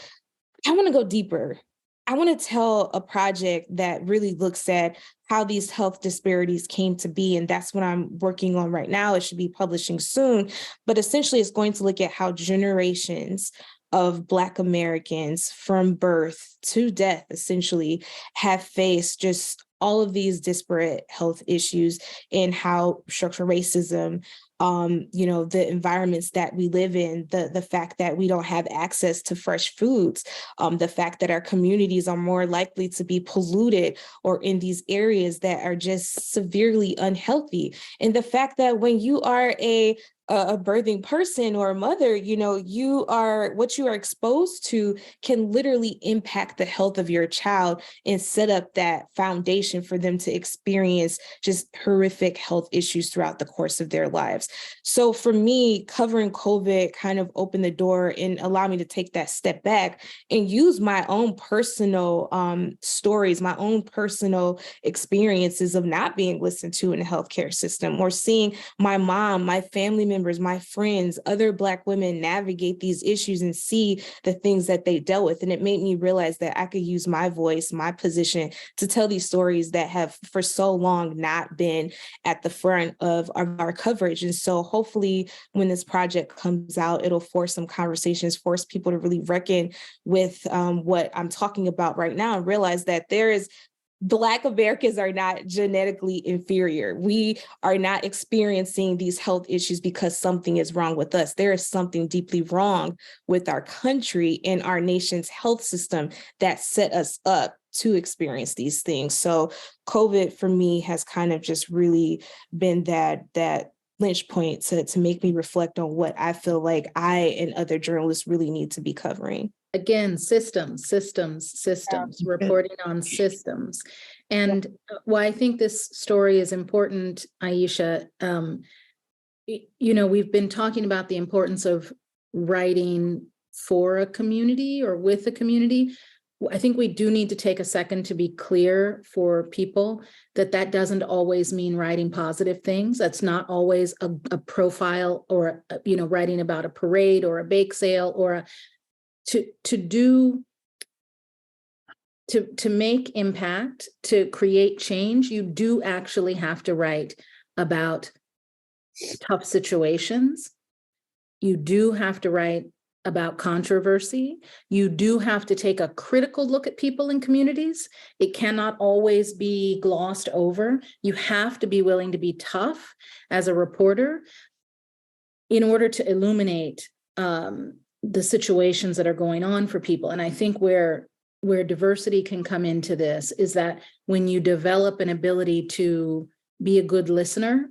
I want to go deeper. I want to tell a project that really looks at how these health disparities came to be. And that's what I'm working on right now. It should be publishing soon. But essentially, it's going to look at how generations of Black Americans from birth to death, essentially, have faced just all of these disparate health issues and how structural racism, the environments that we live in, the fact that we don't have access to fresh foods, the fact that our communities are more likely to be polluted or in these areas that are just severely unhealthy. And the fact that when you are a birthing person or a mother, what you are exposed to can literally impact the health of your child and set up that foundation for them to experience just horrific health issues throughout the course of their lives. So for me, covering COVID kind of opened the door and allowed me to take that step back and use my own personal stories, my own personal experiences of not being listened to in the healthcare system, or seeing my mom, my family members, my friends, other Black women navigate these issues and see the things that they dealt with. And it made me realize that I could use my voice, my position to tell these stories that have for so long not been at the front of our coverage. And so hopefully when this project comes out, it'll force some conversations, force people to really reckon with what I'm talking about right now and realize that Black Americans are not genetically inferior. We are not experiencing these health issues because something is wrong with us. There is something deeply wrong with our country and our nation's health system that set us up to experience these things. So COVID for me has kind of just really been that lynch point to make me reflect on what I feel like I and other journalists really need to be covering. Again, systems, reporting on systems. And why I think this story is important, Aisha, we've been talking about the importance of writing for a community or with a community. I think we do need to take a second to be clear for people that doesn't always mean writing positive things. That's not always a profile or, writing about a parade or a bake sale or to make impact, to create change. You do actually have to write about tough situations. You do have to write about controversy. You do have to take a critical look at people in communities. It cannot always be glossed over. You have to be willing to be tough as a reporter in order to illuminate the situations that are going on for people. And I think where diversity can come into this is that when you develop an ability to be a good listener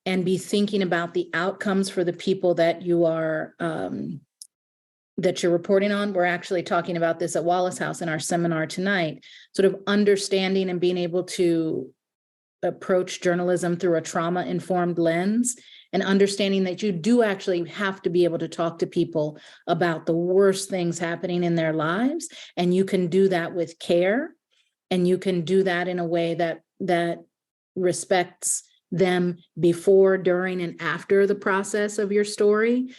and be thinking about the outcomes for the people that you are that you're reporting on. We're actually talking about this at Wallace House in our seminar tonight, sort of understanding and being able to approach journalism through a trauma-informed lens, and understanding that you do actually have to be able to talk to people about the worst things happening in their lives. And you can do that with care, and you can do that in a way that respects them before, during, and after the process of your story.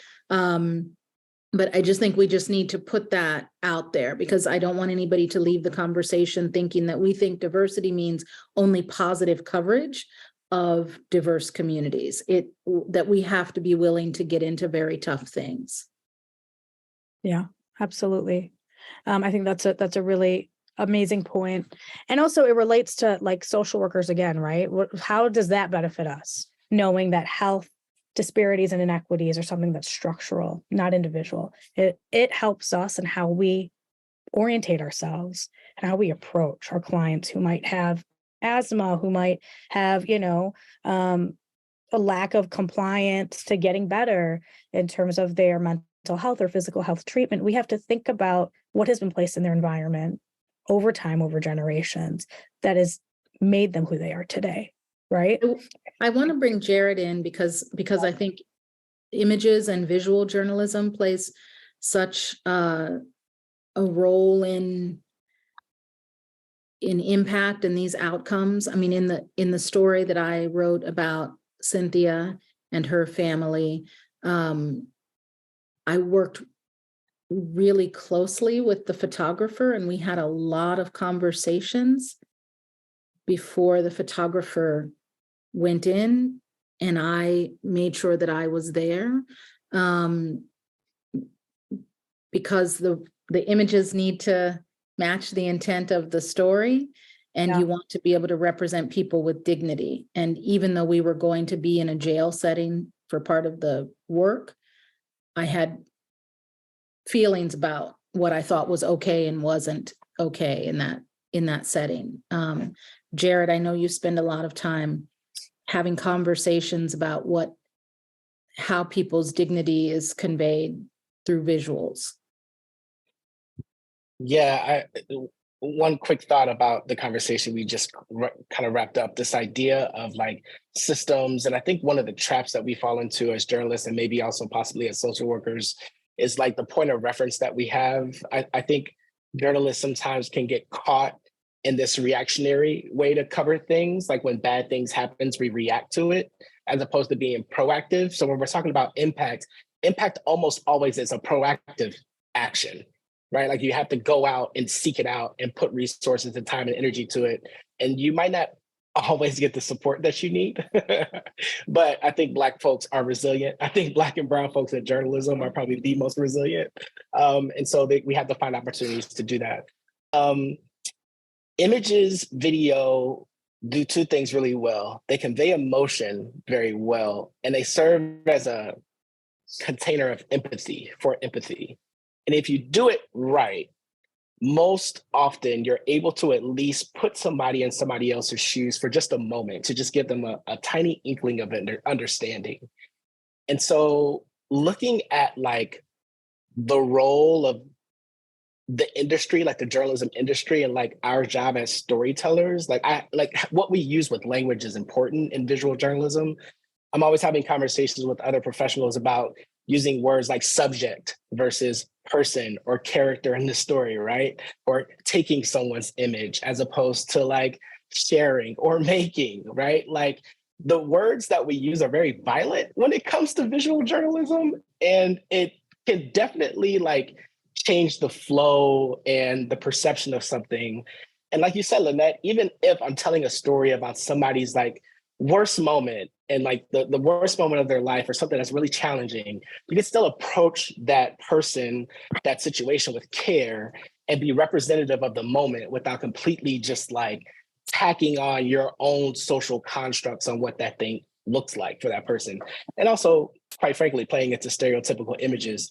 But I just think we just need to put that out there, because I don't want anybody to leave the conversation thinking that we think diversity means only positive coverage of diverse communities. That we have to be willing to get into very tough things. Yeah, absolutely. I think that's a really amazing point. And also it relates to like social workers again, right? How does that benefit us? Knowing that health disparities and inequities are something that's structural, not individual. It helps us in how we orientate ourselves and how we approach our clients who might have asthma, who might have, a lack of compliance to getting better in terms of their mental health or physical health treatment. We have to think about what has been placed in their environment over time, over generations, that has made them who they are today. Right. I want to bring Jarrad in because I think images and visual journalism plays such a a role in impact and these outcomes. I mean, in the story that I wrote about Cynthia and her family, I worked really closely with the photographer, and we had a lot of conversations before the photographer went in, and I made sure that I was there, because the images need to match the intent of the story, and you want to be able to represent people with dignity. And even though we were going to be in a jail setting for part of the work, I had feelings about what I thought was okay and wasn't okay in that setting. Jarrad, I know you spend a lot of time having conversations about how people's dignity is conveyed through visuals. Yeah, one quick thought about the conversation we just kind of wrapped up, this idea of like systems. And I think one of the traps that we fall into as journalists, and maybe also possibly as social workers, is like the point of reference that we have. I think journalists sometimes can get caught in this reactionary way to cover things. Like when bad things happens, we react to it as opposed to being proactive. So when we're talking about impact almost always is a proactive action, right? Like you have to go out and seek it out and put resources and time and energy to it. And you might not always get the support that you need. But I think Black folks are resilient. I think Black and brown folks in journalism are probably the most resilient. And so we have to find opportunities to do that. Images, video do two things really well. They convey emotion very well, and they serve as a container of empathy for empathy. And if you do it right, most often you're able to at least put somebody in somebody else's shoes for just a moment, to just give them a tiny inkling of understanding. And so looking at like the role of the industry, like the journalism industry, and like our job as storytellers, like what we use with language is important in visual journalism. I'm always having conversations with other professionals about using words like subject versus person or character in the story, right? Or taking someone's image as opposed to like sharing or making, right? Like the words that we use are very violent when it comes to visual journalism, and it can definitely like change the flow and the perception of something. And like you said, Lynette, even if I'm telling a story about somebody's like worst moment and like the worst moment of their life or something that's really challenging, you can still approach that person, that situation with care and be representative of the moment without completely just like tacking on your own social constructs on what that thing looks like for that person. And also, quite frankly, playing into stereotypical images.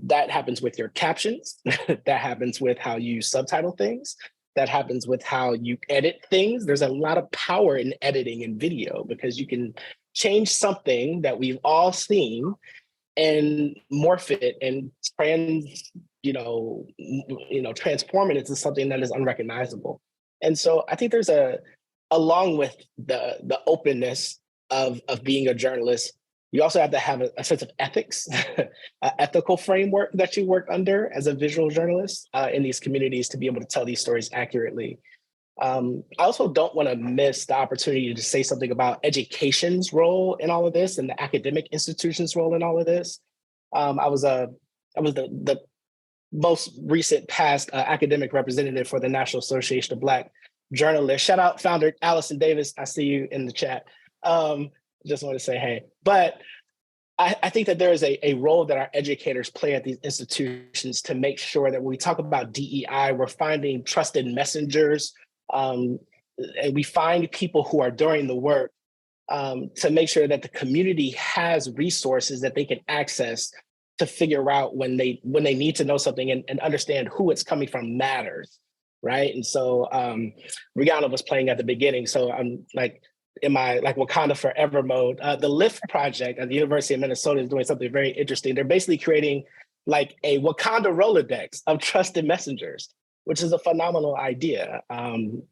That happens with your captions. That happens with how you subtitle things. That happens with how you edit things. There's a lot of power in editing and video because you can change something that we've all seen and morph it and transform it into something that is unrecognizable. And so I think there's along with the openness of being a journalist, you also have to have a sense of ethics, an ethical framework that you work under as a visual journalist in these communities to be able to tell these stories accurately. I also don't want to miss the opportunity to say something about education's role in all of this and the academic institution's role in all of this. I was the most recent past academic representative for the National Association of Black Journalists. Shout out founder Allison Davis. I see you in the chat. Just want to say hey. But I think that there is a role that our educators play at these institutions to make sure that when we talk about DEI, we're finding trusted messengers, and we find people who are doing the work to make sure that the community has resources that they can access to figure out when they need to know something and understand who it's coming from matters, right? And so Rihanna was playing at the beginning, so I'm like, in my like Wakanda Forever mode. The LIFT project at the University of Minnesota is doing something very interesting. They're basically creating like a Wakanda Rolodex of trusted messengers, which is a phenomenal idea.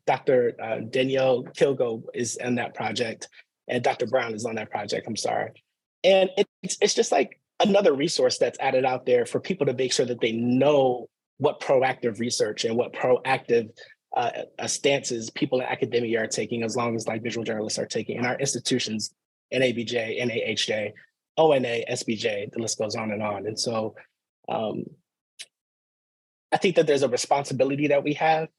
Dr. Danielle Kilgo is on that project, and Dr. Brown is on that project, I'm sorry. And it's just like another resource that's added out there for people to make sure that they know what proactive research and what proactive stances people in academia are taking, as long as like visual journalists are taking in our institutions, NABJ, NAHJ, ONA, SBJ, the list goes on. And so I think that there's a responsibility that we have,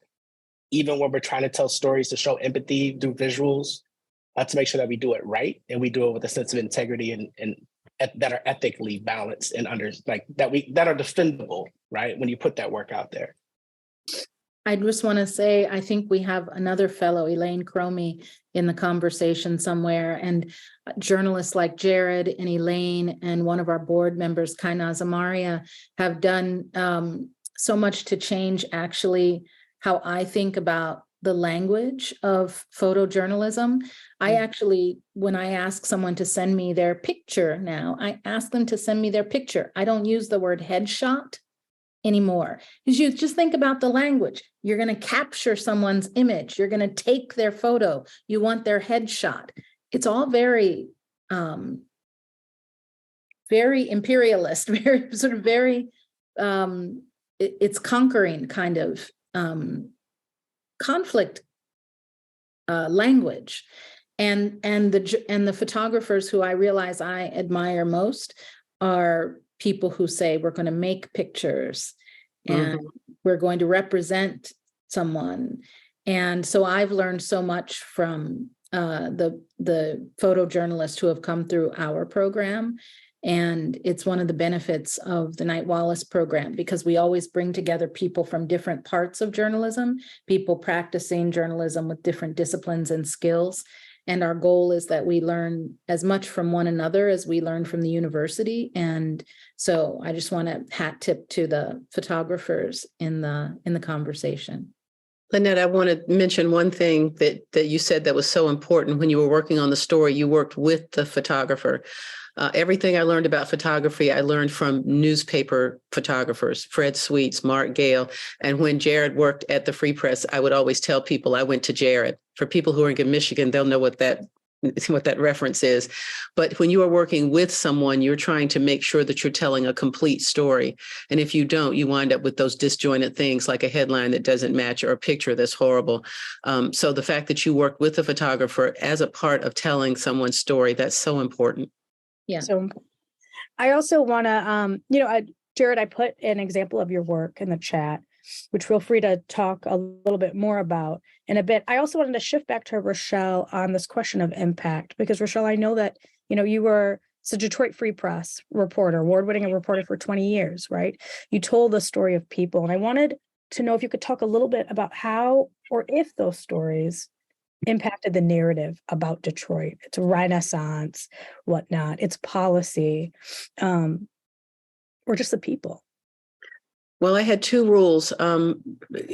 even when we're trying to tell stories, to show empathy through visuals, to make sure that we do it right and we do it with a sense of integrity and that are ethically balanced and that are defendable, right? When you put that work out there. I just want to say, I think we have another fellow, Elaine Cromie, in the conversation somewhere, and journalists like Jarrad and Elaine and one of our board members, Kainaz Amaria, have done so much to change actually how I think about the language of photojournalism. I actually, when I ask someone to send me their picture now, I ask them to send me their picture. I don't use the word headshot anymore, because you just think about the language. You're going to capture someone's image. You're going to take their photo. You want their headshot. It's all very, very imperialist, very sort of very, it's conquering kind of conflict language. And the photographers who I realize I admire most are people who say, we're going to make pictures and we're going to represent someone. And so I've learned so much from the photojournalists who have come through our program. And it's one of the benefits of the Knight-Wallace program, because we always bring together people from different parts of journalism, people practicing journalism with different disciplines and skills. And our goal is that we learn as much from one another as we learn from the university. And so I just want to hat tip to the photographers in the conversation. Lynette, I want to mention one thing that you said that was so important. When you were working on the story, you worked with the photographer. Everything I learned about photography, I learned from newspaper photographers, Fred Sweets, Mark Gale. And when Jarrad worked at the Free Press, I would always tell people I went to Jarrad. For people who are in Michigan, they'll know what that reference is. But when you are working with someone, you're trying to make sure that you're telling a complete story. And if you don't, you wind up with those disjointed things like a headline that doesn't match or a picture that's horrible. So the fact that you worked with a photographer as a part of telling someone's story, that's so important. Yeah. So I also want to, Jarrad, I put an example of your work in the chat, which feel free to talk a little bit more about in a bit. I also wanted to shift back to Rochelle on this question of impact, because Rochelle, I know that, you were a Detroit Free Press reporter, award-winning reporter for 20 years, right? You told the story of people. And I wanted to know if you could talk a little bit about how, or if those stories impacted the narrative about Detroit, its renaissance, whatnot, its policy, or just the people. Well, I had two rules.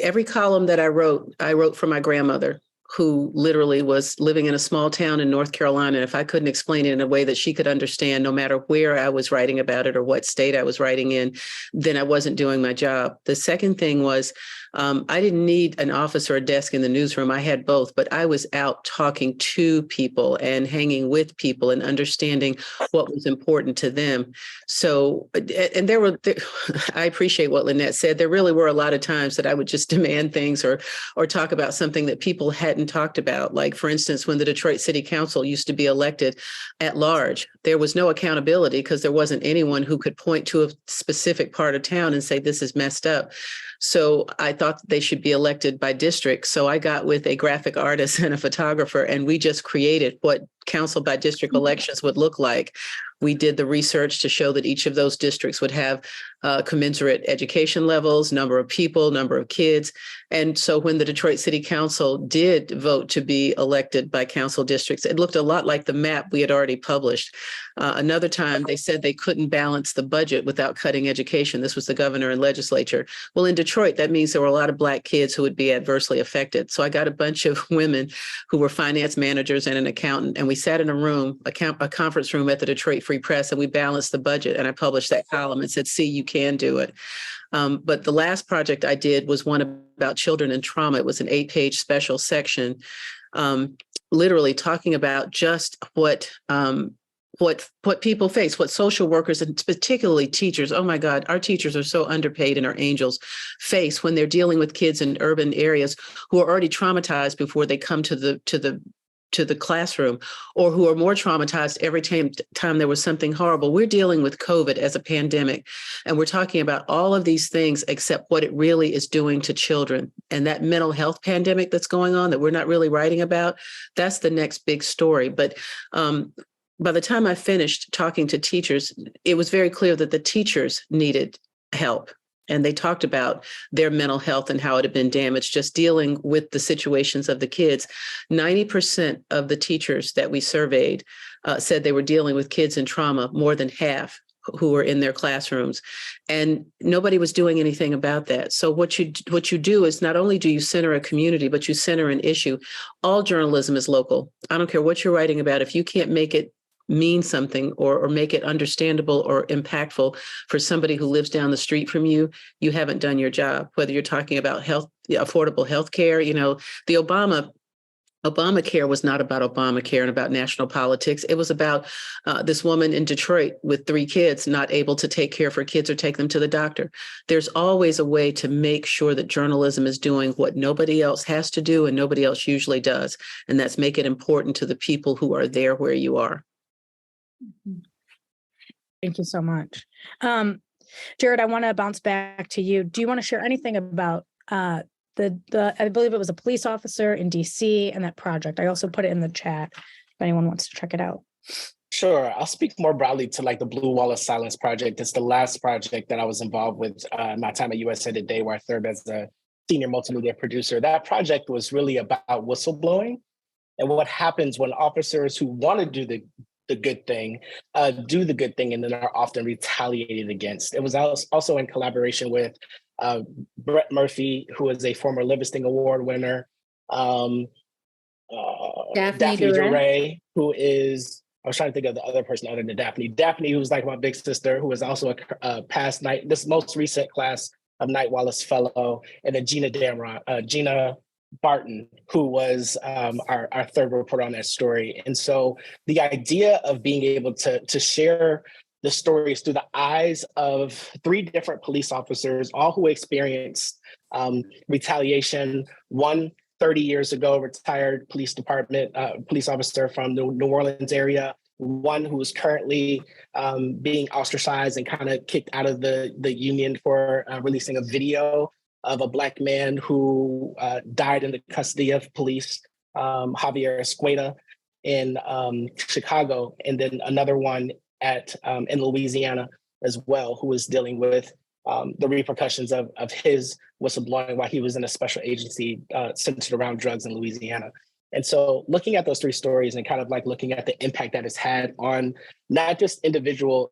Every column that I wrote for my grandmother, who literally was living in a small town in North Carolina. If I couldn't explain it in a way that she could understand, no matter where I was writing about it or what state I was writing in, then I wasn't doing my job. The second thing was, I didn't need an office or a desk in the newsroom. I had both, but I was out talking to people and hanging with people and understanding what was important to them. So, and I appreciate what Lynette said. There really were a lot of times that I would just demand things or talk about something that people hadn't talked about. Like, for instance, when the Detroit City Council used to be elected at large, there was no accountability because there wasn't anyone who could point to a specific part of town and say, this is messed up. So I thought they should be elected by district. So I got with a graphic artist and a photographer, and we just created what council by district elections would look like. We did the research to show that each of those districts would have commensurate education levels, number of people, number of kids. And so when the Detroit City Council did vote to be elected by council districts, it looked a lot like the map we had already published. Another time, they said they couldn't balance the budget without cutting education. This was the governor and legislature. Well, in Detroit, that means there were a lot of Black kids who would be adversely affected. So I got a bunch of women who were finance managers and an accountant, and we sat in a room, a conference room at the Detroit Free Press, and we balanced the budget. And I published that column and said, see, you can do it. But the last project I did was one about children and trauma. It was an 8-page special section, literally talking about just what what people face, what social workers and particularly teachers, oh my God, our teachers are so underpaid and our angels face when they're dealing with kids in urban areas who are already traumatized before they come to the classroom, or who are more traumatized every time there was something horrible. We're dealing with COVID as a pandemic, and we're talking about all of these things except what it really is doing to children. And that mental health pandemic that's going on that we're not really writing about, that's the next big story. But by the time I finished talking to teachers, it was very clear that the teachers needed help. And they talked about their mental health and how it had been damaged, just dealing with the situations of the kids. 90% of the teachers that we surveyed said they were dealing with kids in trauma, more than half who were in their classrooms. And nobody was doing anything about that. So what you do is not only do you center a community, but you center an issue. All journalism is local. I don't care what you're writing about. If you can't make it mean something or make it understandable or impactful for somebody who lives down the street from you, you haven't done your job. Whether you're talking about affordable health care, the Obamacare was not about Obamacare and about national politics. It was about this woman in Detroit with 3 kids not able to take care of her kids or take them to the doctor. There's always a way to make sure that journalism is doing what nobody else has to do and nobody else usually does. And that's make it important to the people who are there where you are. Thank you so much. Jarrad, I want to bounce back to you. Do you want to share anything about I believe it was a police officer in DC and that project? I also put it in the chat if anyone wants to check it out. Sure. I'll speak more broadly to the Blue Wall of Silence project. It's the last project that I was involved with my time at USA Today, where I served as a senior multimedia producer. That project was really about whistleblowing and what happens when officers who want to do the good thing, do the good thing, and then are often retaliated against. It was also in collaboration with Brett Murphy, who is a former Livingston Award winner, Daphne DeRay, who is, I was trying to think of the other person other than Daphne. Daphne, who's like my big sister, who was also a past this most recent class of Knight-Wallace Fellow, and then Gina Barton, who was our third reporter on that story. And so the idea of being able to share the stories through the eyes of 3 different police officers, all who experienced retaliation. One 30 years ago, retired police officer from the New Orleans area. One who is currently being ostracized and kind of kicked out of the union for releasing a video of a Black man who died in the custody of police, Javier Escueda in Chicago, and then another one in Louisiana as well, who was dealing with the repercussions of his whistleblowing while he was in a special agency centered around drugs in Louisiana. And so looking at those 3 stories and kind of looking at the impact that it's had on not just individual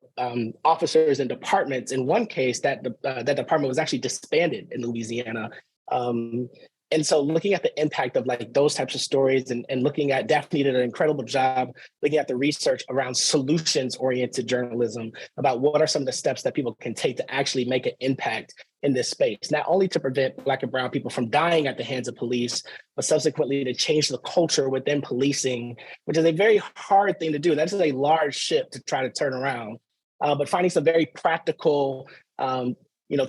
officers and departments. In one case, that department was actually disbanded in Louisiana. And so looking at the impact of those types of stories and looking at, Daphne did an incredible job looking at the research around solutions-oriented journalism, about what are some of the steps that people can take to actually make an impact in this space, not only to prevent Black and brown people from dying at the hands of police, but subsequently to change the culture within policing, which is a very hard thing to do. That's a large ship to try to turn around, but finding some very practical,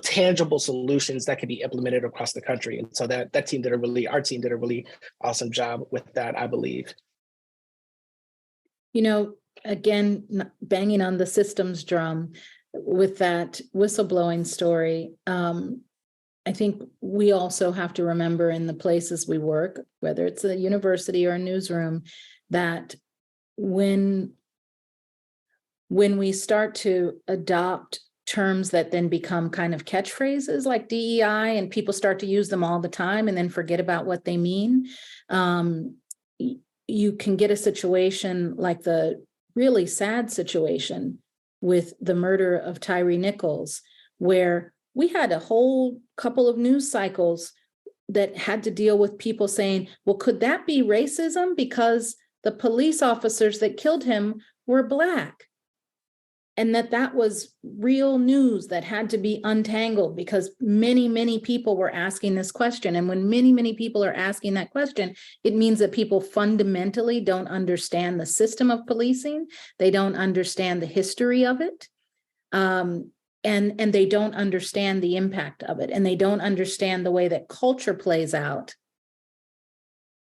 tangible solutions that can be implemented across the country. And so our team did a really awesome job with that, I believe. Again, banging on the systems drum with that whistleblowing story, I think we also have to remember in the places we work, whether it's a university or a newsroom, that when we start to adopt terms that then become kind of catchphrases like DEI, and people start to use them all the time and then forget about what they mean, you can get a situation like the really sad situation with the murder of Tyree Nichols, where we had a whole couple of news cycles that had to deal with people saying, well, could that be racism because the police officers that killed him were Black? and that was real news that had to be untangled because many people were asking this question. And when many people are asking that question, it means that people fundamentally don't understand the system of policing. They don't understand the history of it. And they don't understand the impact of it. And they don't understand the way that culture plays out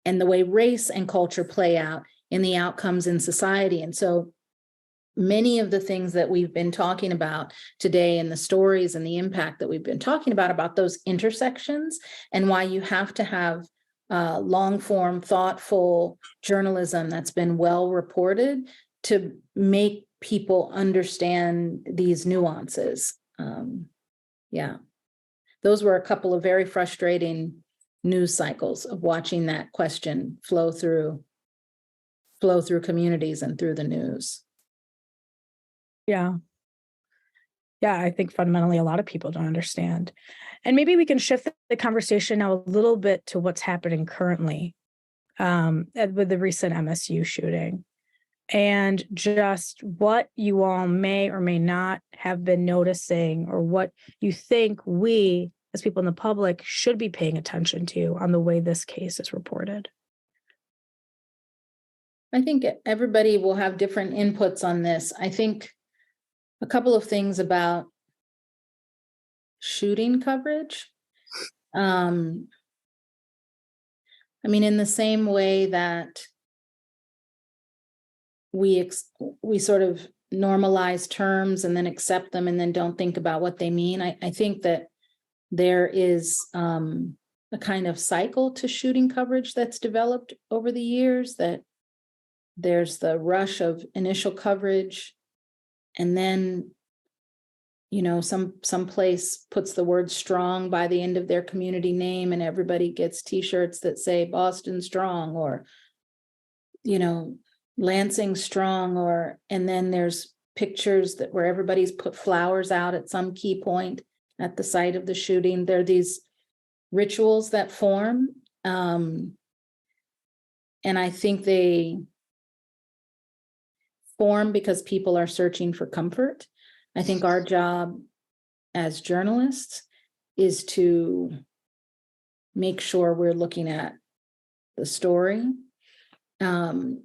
and the way race and culture play out in the outcomes in society. And so many of the things that we've been talking about today and the stories and the impact that we've been talking about those intersections and why you have to have long form, thoughtful journalism that's been well reported to make people understand these nuances. Those were a couple of very frustrating news cycles of watching that question flow through communities and through the news. Yeah, I think fundamentally a lot of people don't understand. And maybe we can shift the conversation now a little bit to what's happening currently with the recent MSU shooting and just what you all may or may not have been noticing or what you think we as people in the public should be paying attention to on the way this case is reported. I think everybody will have different inputs on this. I think a couple of things about shooting coverage. In the same way that we sort of normalize terms and then accept them and then don't think about what they mean. I think that there is a kind of cycle to shooting coverage that's developed over the years, that there's the rush of initial coverage, and then, some place puts the word strong by the end of their community name and everybody gets t-shirts that say Boston Strong or, Lansing Strong, and then there's pictures where everybody's put flowers out at some key point at the site of the shooting. There are these rituals that form. And I think they form because people are searching for comfort. I think our job as journalists is to make sure we're looking at the story and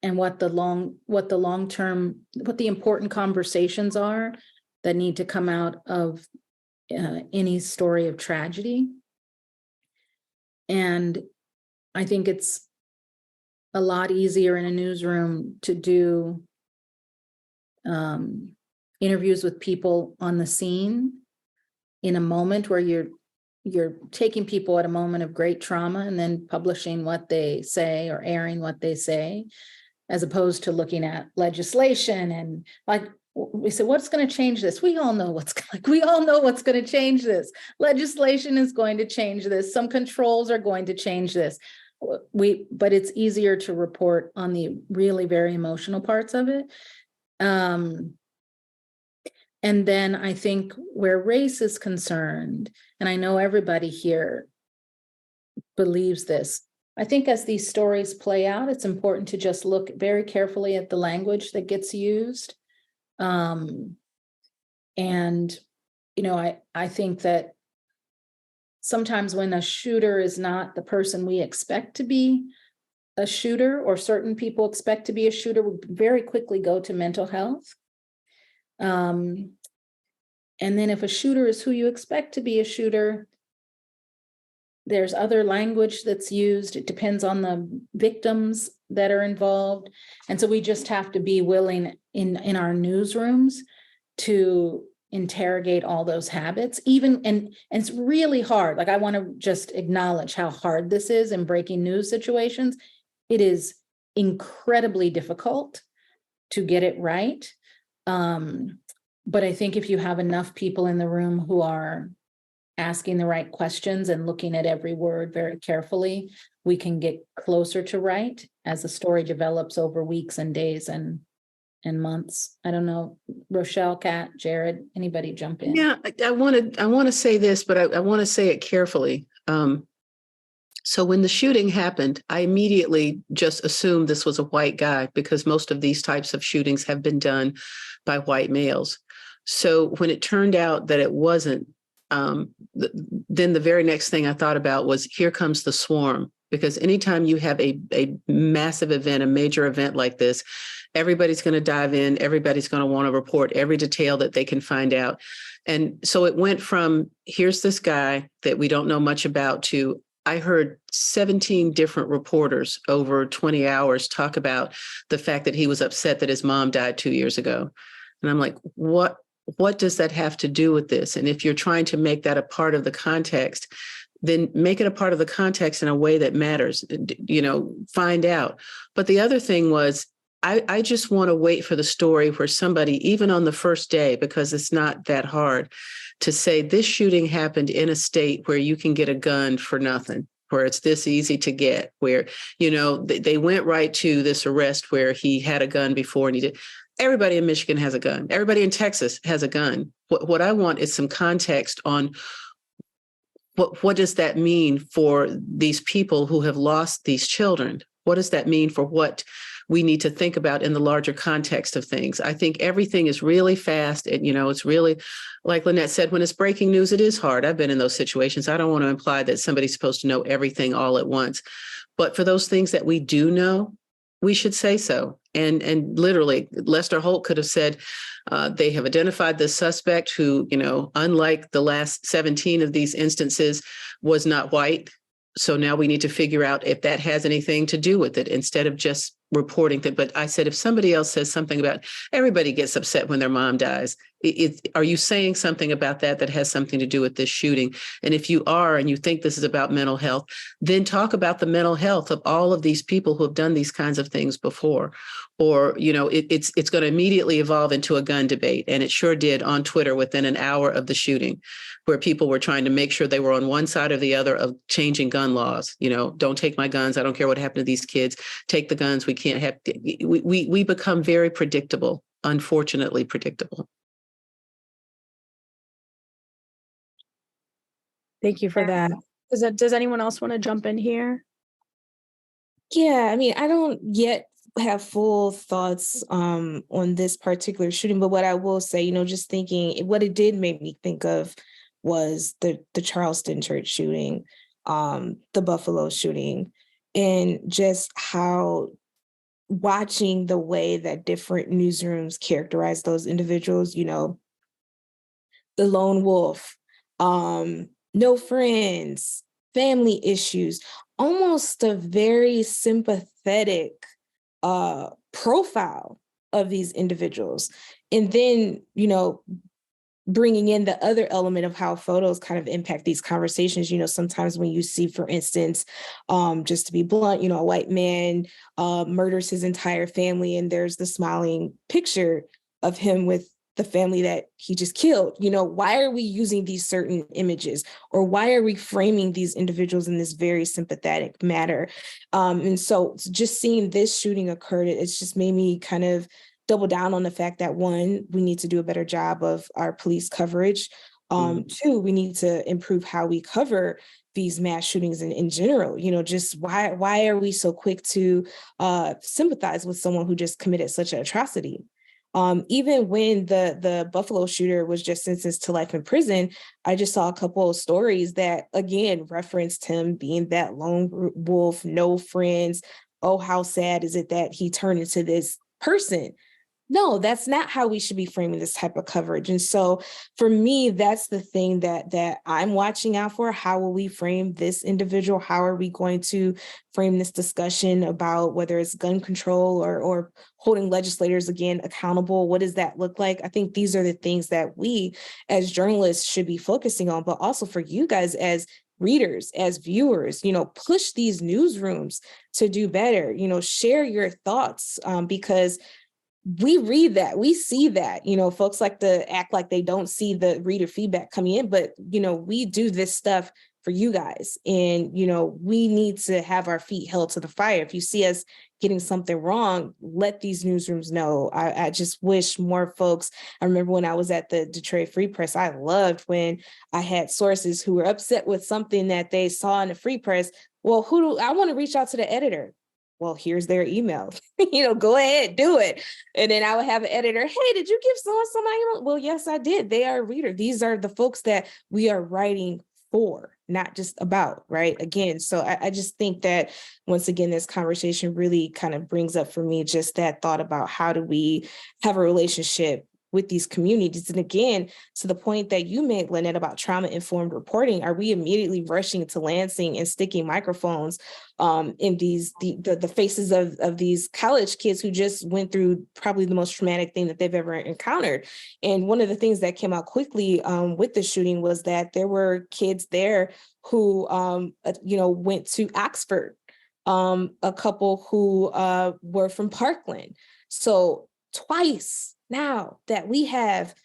what the important conversations are that need to come out of any story of tragedy. And I think it's a lot easier in a newsroom to do interviews with people on the scene in a moment where you're taking people at a moment of great trauma and then publishing what they say or airing what they say, as opposed to looking at legislation and we said, what's going to change this? We all know what's going to change this. Legislation is going to change this. Some controls are going to change this. But it's easier to report on the really very emotional parts of it. And then I think where race is concerned, and I know everybody here believes this, I think as these stories play out, it's important to just look very carefully at the language that gets used. I think that sometimes when a shooter is not the person we expect to be a shooter, or certain people expect to be a shooter, we very quickly go to mental health. And then if a shooter is who you expect to be a shooter, there's other language that's used. It depends on the victims that are involved. And so we just have to be willing in our newsrooms to interrogate all those habits, and it's really hard. I want to just acknowledge how hard this is in breaking news situations. It is incredibly difficult to get it right. But I think if you have enough people in the room who are asking the right questions and looking at every word very carefully, we can get closer to right as the story develops over weeks and days and months. I don't know, Rochelle, Kat, Jarrad, anybody jump in? Yeah, I want to say this, but I want to say it carefully. So when the shooting happened, I immediately just assumed this was a white guy because most of these types of shootings have been done by white males. So when it turned out that it wasn't, then the very next thing I thought about was, here comes the swarm. Because anytime you have a massive event, a major event like this, everybody's going to dive in. Everybody's going to want to report every detail that they can find out. And so it went from, here's this guy that we don't know much about, to I heard 17 different reporters over 20 hours talk about the fact that he was upset that his mom died 2 years ago. And I'm like, what does that have to do with this? And if you're trying to make that a part of the context, then make it a part of the context in a way that matters, find out. But the other thing was, I just want to wait for the story where somebody, even on the first day, because it's not that hard, to say this shooting happened in a state where you can get a gun for nothing, where it's this easy to get, where, they went right to this arrest where he had a gun before and he did. Everybody in Michigan has a gun. Everybody in Texas has a gun. What I want is some context on what does that mean for these people who have lost these children? What does that mean for what we need to think about in the larger context of things? I think everything is really fast. And, it's really, like Lynette said, when it's breaking news, it is hard. I've been in those situations. I don't want to imply that somebody's supposed to know everything all at once. But for those things that we do know, we should say so. And literally, Lester Holt could have said, they have identified the suspect who, unlike the last 17 of these instances, was not white. So now we need to figure out if that has anything to do with it, instead of just reporting that. But I said, if somebody else says something about, everybody gets upset when their mom dies. Are you saying something about that has something to do with this shooting? And if you are, and you think this is about mental health, then talk about the mental health of all of these people who have done these kinds of things before. Or, it's going to immediately evolve into a gun debate. And it sure did on Twitter within an hour of the shooting, where people were trying to make sure they were on one side or the other of changing gun laws. Don't take my guns. I don't care what happened to these kids. Take the guns. We can't have, we become very predictable, unfortunately predictable. Thank you for that. Does anyone else want to jump in here? Yeah, I don't yet have full thoughts on this particular shooting, but what I will say, just thinking, what it did make me think of was the Charleston church shooting, the Buffalo shooting, and just how watching the way that different newsrooms characterize those individuals, the lone wolf, no friends, family issues, almost a very sympathetic profile of these individuals. And then, bringing in the other element of how photos kind of impact these conversations. Sometimes when you see, for instance, just to be blunt, a white man murders his entire family, and there's the smiling picture of him with the family that he just killed. Why are we using these certain images, or why are we framing these individuals in this very sympathetic manner? And so just seeing this shooting occur, it's just made me kind of double down on the fact that, one, we need to do a better job of our police coverage. Two, we need to improve how we cover these mass shootings in general. Just why are we so quick to sympathize with someone who just committed such an atrocity? Even when the Buffalo shooter was just sentenced to life in prison, I just saw a couple of stories that, again, referenced him being that lone wolf, no friends. Oh, how sad is it that he turned into this person? No, that's not how we should be framing this type of coverage. And so for me, that's the thing that I'm watching out for. How will we frame this individual? How are we going to frame this discussion about whether it's gun control or holding legislators, again, accountable? What does that look like? I think these are the things that we as journalists should be focusing on, but also for you guys as readers, as viewers, push these newsrooms to do better, share your thoughts, because we read that, we see that, folks like to act like they don't see the reader feedback coming in, but, we do this stuff for you guys. And, we need to have our feet held to the fire. If you see us getting something wrong, let these newsrooms know. I just wish more folks, I remember when I was at the Detroit Free Press, I loved when I had sources who were upset with something that they saw in the Free Press Well, I want to reach out to the editor. Well, here's their email. Go ahead, do it. And then I would have an editor. Hey, did you give someone my email? Well, yes, I did. They are a reader. These are the folks that we are writing for, not just about, right? Again, so I just think that once again, this conversation really kind of brings up for me just that thought about how do we have a relationship with these communities. And again, to the point that you made, Lynette, about trauma-informed reporting, are we immediately rushing to Lansing and sticking microphones in the faces of these college kids who just went through probably the most traumatic thing that they've ever encountered? And one of the things that came out quickly with the shooting was that there were kids there who, went to Oxford, a couple who were from Parkland. So twice now that we have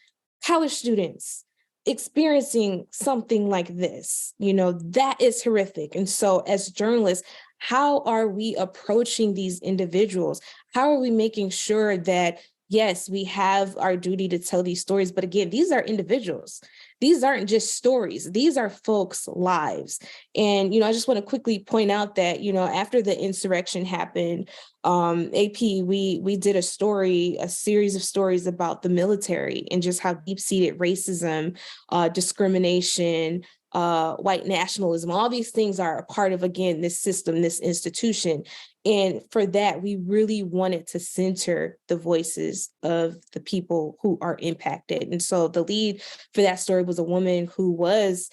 college students experiencing something like this, that is horrific. And so as journalists, how are we approaching these individuals? How are we making sure that, yes, we have our duty to tell these stories, but again, these are individuals. These aren't just stories. These are folks' lives. And, I just want to quickly point out that, after the insurrection happened, AP, we did a series of stories about the military and just how deep-seated racism, discrimination, white nationalism, all these things are a part of, again, this system, this institution. And for that, we really wanted to center the voices of the people who are impacted. And so the lead for that story was a woman who was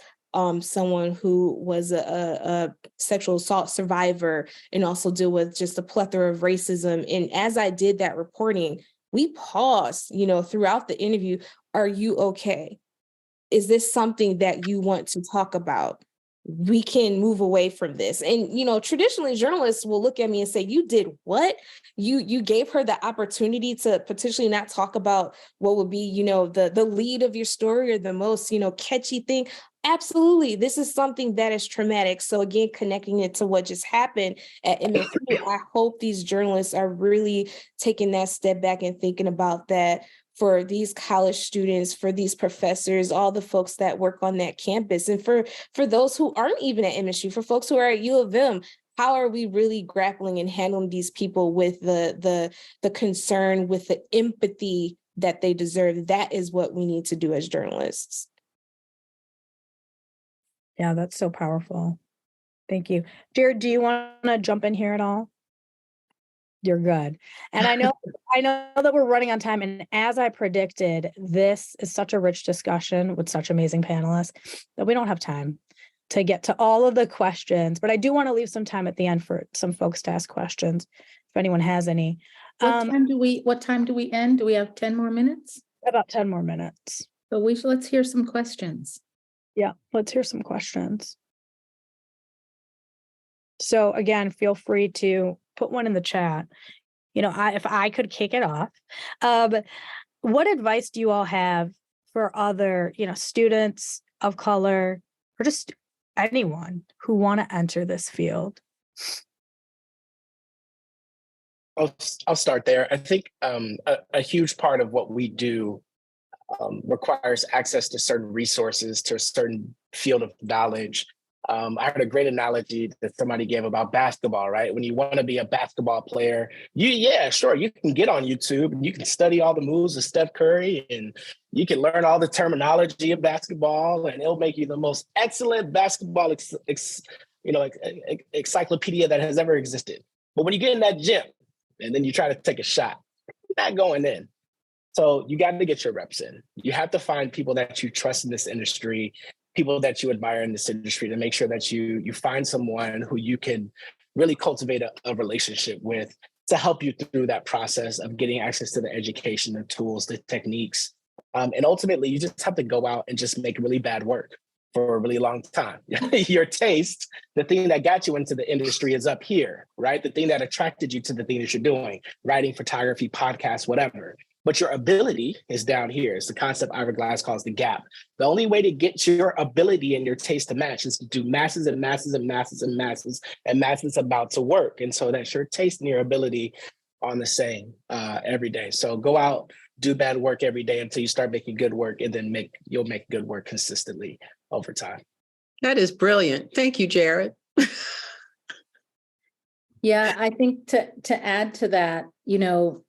someone who was a sexual assault survivor and also deal with just a plethora of racism. And as I did that reporting, we paused, throughout the interview. Are you okay? Is this something that you want to talk about? We can move away from this. And, traditionally journalists will look at me and say, you did what? You gave her the opportunity to potentially not talk about what would be, the lead of your story or the most, catchy thing. Absolutely. This is something that is traumatic. So again, connecting it to what just happened at MFU, I hope these journalists are really taking that step back and thinking about that for these college students, for these professors, all the folks that work on that campus, and for those who aren't even at MSU, for folks who are at U of M. How are we really grappling and handling these people with the concern, with the empathy that they deserve? That is what we need to do as journalists. Yeah, that's so powerful. Thank you. Jarrad, do you want to jump in here at all? You're good. And I know that we're running on time. And as I predicted, this is such a rich discussion with such amazing panelists that we don't have time to get to all of the questions. But I do want to leave some time at the end for some folks to ask questions, if anyone has any. What time do we end? Do we have 10 more minutes? About 10 more minutes. So let's hear some questions. Yeah, let's hear some questions. So again, feel free to put one in the chat. If I could kick it off, what advice do you all have for other, students of color or just anyone who want to enter this field? I'll start there. I think a huge part of what we do requires access to certain resources, to a certain field of knowledge. I heard a great analogy that somebody gave about basketball, right? When you want to be a basketball player, you can get on YouTube and you can study all the moves of Steph Curry and you can learn all the terminology of basketball and it'll make you the most excellent basketball encyclopedia that has ever existed. But when you get in that gym and then you try to take a shot, you're not going in. So you got to get your reps in. You have to find people that you trust in this industry, people that you admire in this industry, to make sure that you find someone who you can really cultivate a relationship with to help you through that process of getting access to the education, the tools, the techniques. And ultimately, you just have to go out and just make really bad work for a really long time. Your taste, the thing that got you into the industry is up here, right? The thing that attracted you to the thing that you're doing, writing, photography, podcasts, whatever. But your ability is down here. It's the concept Ira Glass calls the gap. The only way to get your ability and your taste to match is to do masses and masses and masses and masses and masses about to work. And so that's your taste and your ability on the same every day. So go out, do bad work every day until you start making good work, and then you'll make good work consistently over time. That is brilliant. Thank you, Jarrad. Yeah, I think to add to that,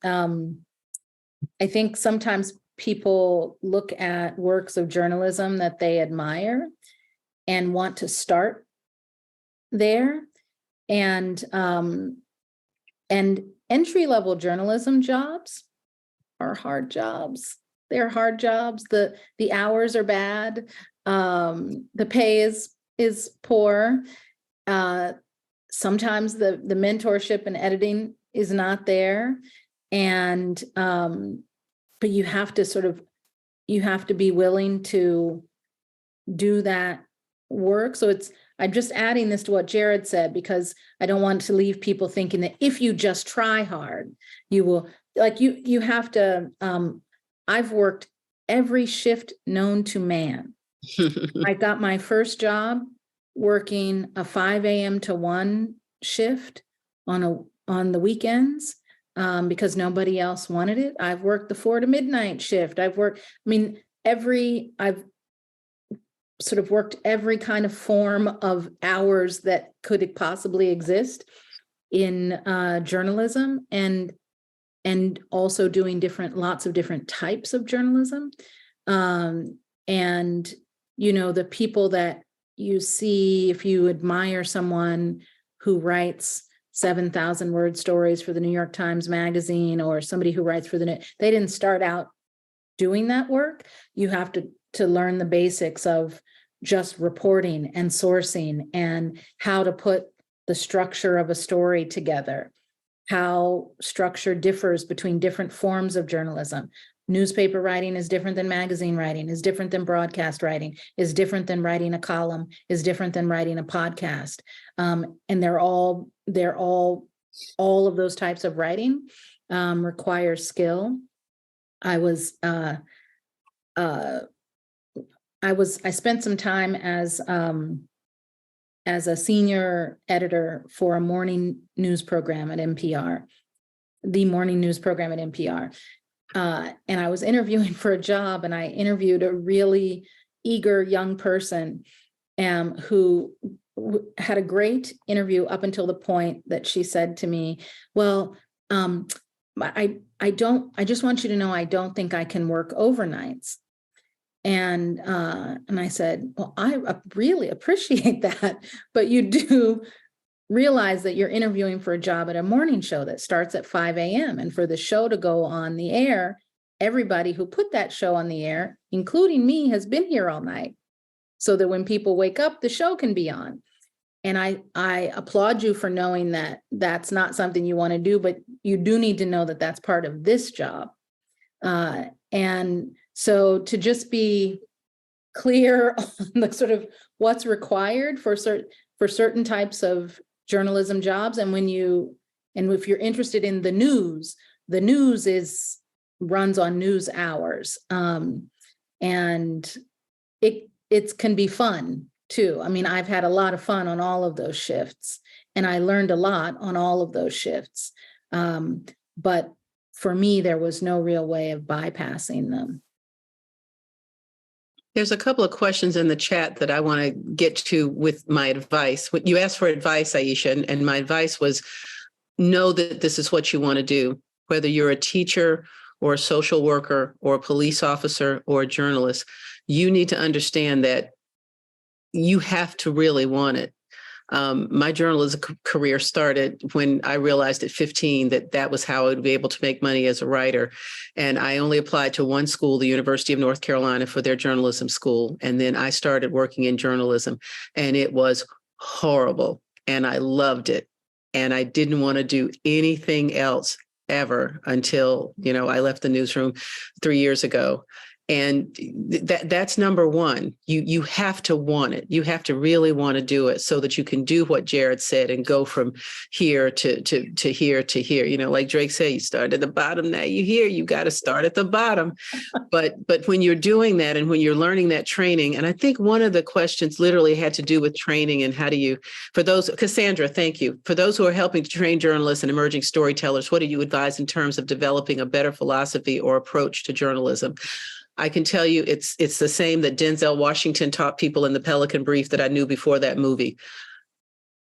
I think sometimes people look at works of journalism that they admire and want to start there. And entry-level journalism jobs are hard jobs. They're hard jobs. The hours are bad. The pay is poor. Sometimes the mentorship and editing is not there. And but you have to be willing to do that work. So I'm just adding this to what Jarrad said, because I don't want to leave people thinking that if you just try hard, you will, you have to, I've worked every shift known to man. I got my first job working a 5 a.m. to 1 shift on the weekends, because nobody else wanted it. I've worked the 4 to midnight shift. I've sort of worked every kind of form of hours that could possibly exist in journalism, and also doing lots of different types of journalism. And, the people that you see, if you admire someone who writes 7,000 word stories for the New York Times Magazine, or somebody who writes for they didn't start out doing that work. You have to learn the basics of just reporting and sourcing, and how to put the structure of a story together, how structure differs between different forms of journalism. Newspaper writing is different than magazine writing, is different than broadcast writing, is different than writing a column, is different than writing a podcast. And they're all of those types of writing require skill. I spent some time as a senior editor for a morning news program at NPR, the morning news program at NPR. And I was interviewing for a job, and I interviewed a really eager young person who had a great interview up until the point that she said to me, well, I just want you to know, I don't think I can work overnights. And I said, well, I really appreciate that, but you do realize that you're interviewing for a job at a morning show that starts at 5 a.m. And for the show to go on the air, everybody who put that show on the air, including me, has been here all night, so that when people wake up, the show can be on. And I applaud you for knowing that that's not something you want to do, but you do need to know that that's part of this job. And so to just be clear on the sort of what's required for certain types of journalism jobs, and if you're interested in the news runs on news hours, and it can be fun too. I mean, I've had a lot of fun on all of those shifts, and I learned a lot on all of those shifts. But for me, there was no real way of bypassing them. There's a couple of questions in the chat that I want to get to with my advice. You asked for advice, Aisha, and my advice was, know that this is what you want to do, whether you're a teacher or a social worker or a police officer or a journalist. You need to understand that you have to really want it. My journalism career started when I realized at 15 that was how I would be able to make money as a writer. And I only applied to one school, the University of North Carolina, for their journalism school. And then I started working in journalism, and it was horrible. And I loved it. And I didn't want to do anything else ever until, I left the newsroom 3 years ago. And that's number one. You have to want it. You have to really want to do it so that you can do what Jarrad said and go from here to here to here. Like Drake said, you start at the bottom, now you here, you got to start at the bottom. But when you're doing that and when you're learning that training, and I think one of the questions literally had to do with training and how do you, for those, Cassandra, thank you. For those who are helping to train journalists and emerging storytellers, what do you advise in terms of developing a better philosophy or approach to journalism? I can tell you it's the same that Denzel Washington taught people in The Pelican Brief that I knew before that movie.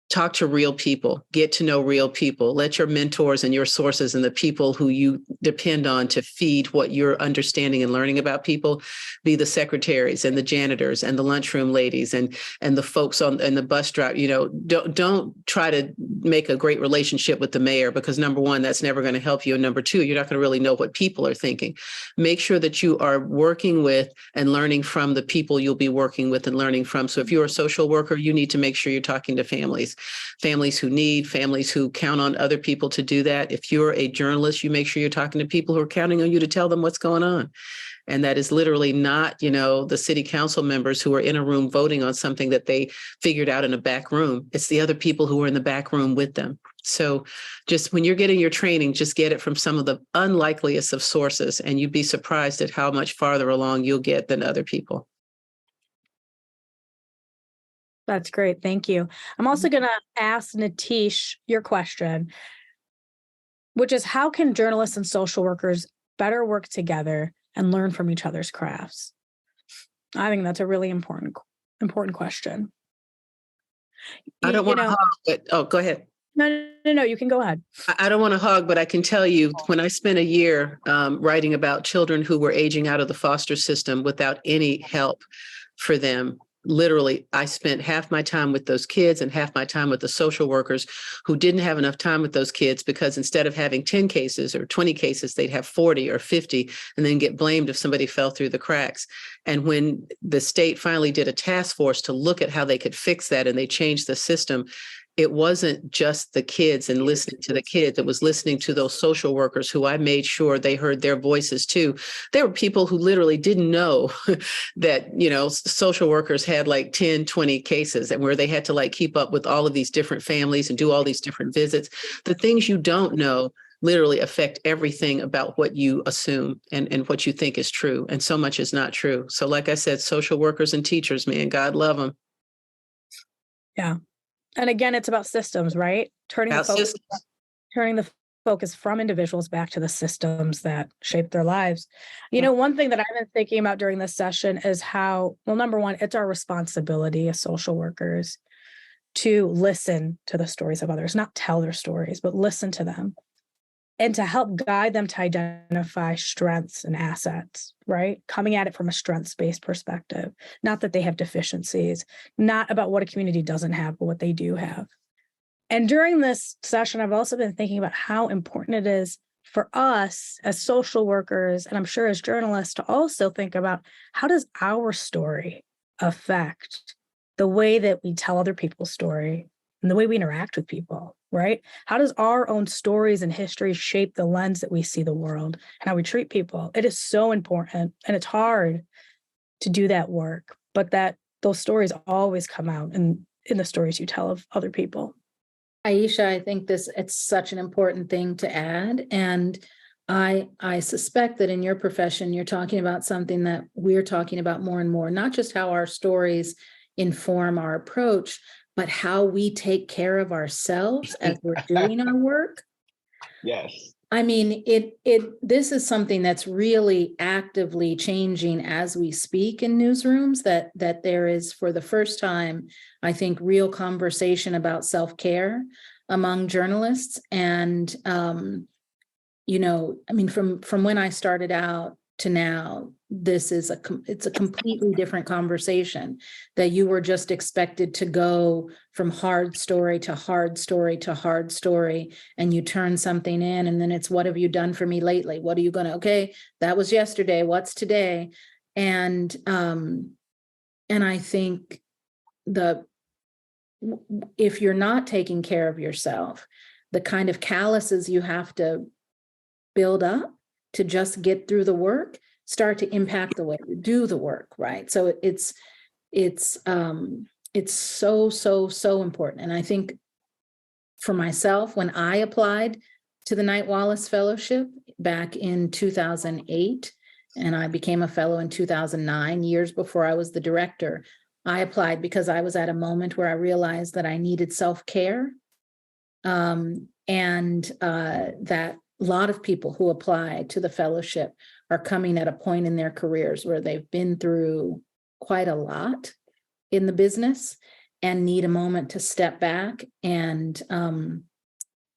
talk to real people, get to know real people, let your mentors and your sources and the people who you depend on to feed what you're understanding and learning about people be the secretaries and the janitors and the lunchroom ladies and the folks on and the bus driver. Don't try to make a great relationship with the mayor, because number one, that's never going to help you. And number two, you're not going to really know what people are thinking. Make sure that you are working with and learning from the people you'll be working with and learning from. So if you're a social worker, you need to make sure you're talking to families who need, families who count on other people to do that. If you're a journalist, you make sure you're talking to people who are counting on you to tell them what's going on. And that is literally not, the city council members who are in a room voting on something that they figured out in a back room. It's the other people who are in the back room with them. So just when you're getting your training, just get it from some of the unlikeliest of sources, and you'd be surprised at how much farther along you'll get than other people. That's great. Thank you. I'm also going to ask Nitish your question, which is, how can journalists and social workers better work together and learn from each other's crafts? I think that's a really important question. I don't want to hog, but go ahead. No, you can go ahead. I don't want to hog, but I can tell you, when I spent a year writing about children who were aging out of the foster system without any help for them, literally, I spent half my time with those kids and half my time with the social workers who didn't have enough time with those kids, because instead of having 10 cases or 20 cases, they'd have 40 or 50 and then get blamed if somebody fell through the cracks. And when the state finally did a task force to look at how they could fix that and they changed the system, it wasn't just the kids and listening to the kids. It was listening to those social workers who I made sure they heard their voices too. There were people who literally didn't know that, social workers had like 10, 20 cases, and where they had to like keep up with all of these different families and do all these different visits. The things you don't know literally affect everything about what you assume and what you think is true. And so much is not true. So like I said, social workers and teachers, man, God love them. Yeah. And again, it's about systems, right? Turning the focus from individuals back to the systems that shape their lives. One thing that I've been thinking about during this session is how, well, number one, it's our responsibility as social workers to listen to the stories of others, not tell their stories, but listen to them, and to help guide them to identify strengths and assets, right? Coming at it from a strengths-based perspective, not that they have deficiencies, not about what a community doesn't have, but what they do have. And during this session, I've also been thinking about how important it is for us as social workers, and I'm sure as journalists, to also think about, how does our story affect the way that we tell other people's story and the way we interact with people, right? How does our own stories and history shape the lens that we see the world and how we treat people? It is so important, and it's hard to do that work, but that those stories always come out in the stories you tell of other people. Aisha, I think it's such an important thing to add. And I suspect that in your profession, you're talking about something that we're talking about more and more, not just how our stories inform our approach, but how we take care of ourselves as we're doing our work. Yes. I mean, this is something that's really actively changing as we speak in newsrooms, that there is, for the first time, I think, real conversation about self-care among journalists. And, from when I started out to now, it's a completely different conversation, that you were just expected to go from hard story to hard story to hard story, and you turn something in, and then it's, what have you done for me lately? What are you okay, that was yesterday, what's today? And I think if you're not taking care of yourself, the kind of calluses you have to build up to just get through the work start to impact the way you do the work, right? So it's so important. And I think for myself, when I applied to the Knight-Wallace Fellowship back in 2008, and I became a fellow in 2009, years before I was the director, I applied because I was at a moment where I realized that I needed self-care, and that a lot of people who apply to the fellowship are coming at a point in their careers where they've been through quite a lot in the business, and need a moment to step back and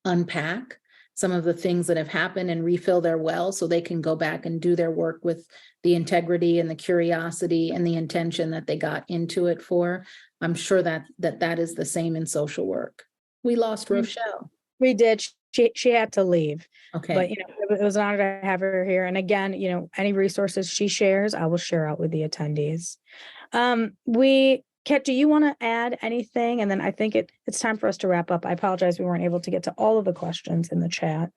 unpack some of the things that have happened and refill their well so they can go back and do their work with the integrity and the curiosity and the intention that they got into it for. I'm sure that is the same in social work. We lost Rochelle. We did. She had to leave. Okay. But it was an honor to have her here. And again, any resources she shares, I will share out with the attendees. Kat, do you want to add anything? And then I think it's time for us to wrap up. I apologize we weren't able to get to all of the questions in the chat,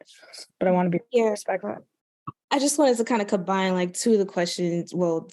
but I want to be respectful. I just wanted to kind of combine like two of the questions. Well,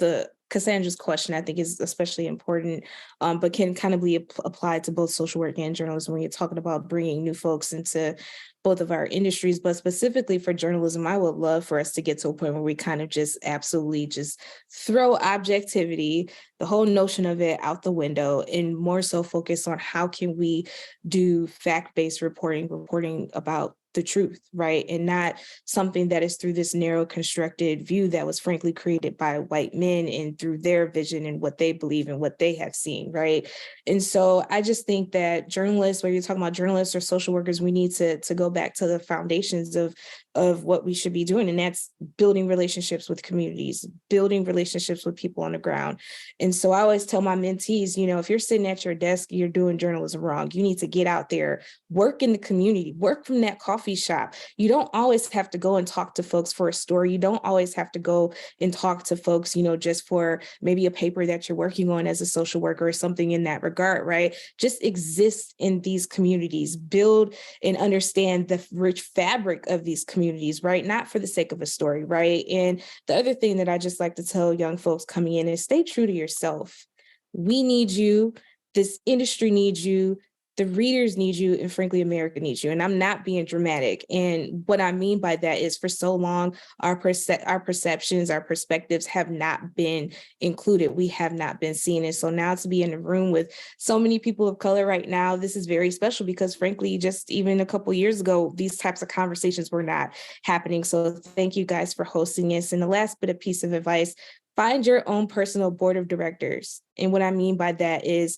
Cassandra's question, I think, is especially important, but can kind of be applied to both social work and journalism when you're talking about bringing new folks into both of our industries. But specifically for journalism, I would love for us to get to a point where we kind of just absolutely just throw objectivity, the whole notion of it, out the window, and more so focus on how can we do fact-based reporting about the truth, right? And not something that is through this narrow constructed view that was frankly created by white men and through their vision and what they believe and what they have seen, right? And so I just think that journalists, whether you're talking about journalists or social workers, we need to go back to the foundations of what we should be doing. And that's building relationships with communities, building relationships with people on the ground. And so I always tell my mentees, if you're sitting at your desk, you're doing journalism wrong. You need to get out there, work in the community, work from that coffee shop. You don't always have to go and talk to folks for a story. You don't always have to go and talk to folks, just for maybe a paper that you're working on as a social worker or something in that regard, right? Just exist in these communities, build and understand the rich fabric of these communities, right? Not for the sake of a story, right? And the other thing that I just like to tell young folks coming in is stay true to yourself. We need you. This industry needs you. The readers need you, and frankly, America needs you. And I'm not being dramatic. And what I mean by that is for so long, our perceptions, our perspectives have not been included. We have not been seen. And so now to be in a room with so many people of color right now, this is very special because frankly, just even a couple of years ago, these types of conversations were not happening. So thank you guys for hosting this. And the last bit of piece of advice, find your own personal board of directors. And what I mean by that is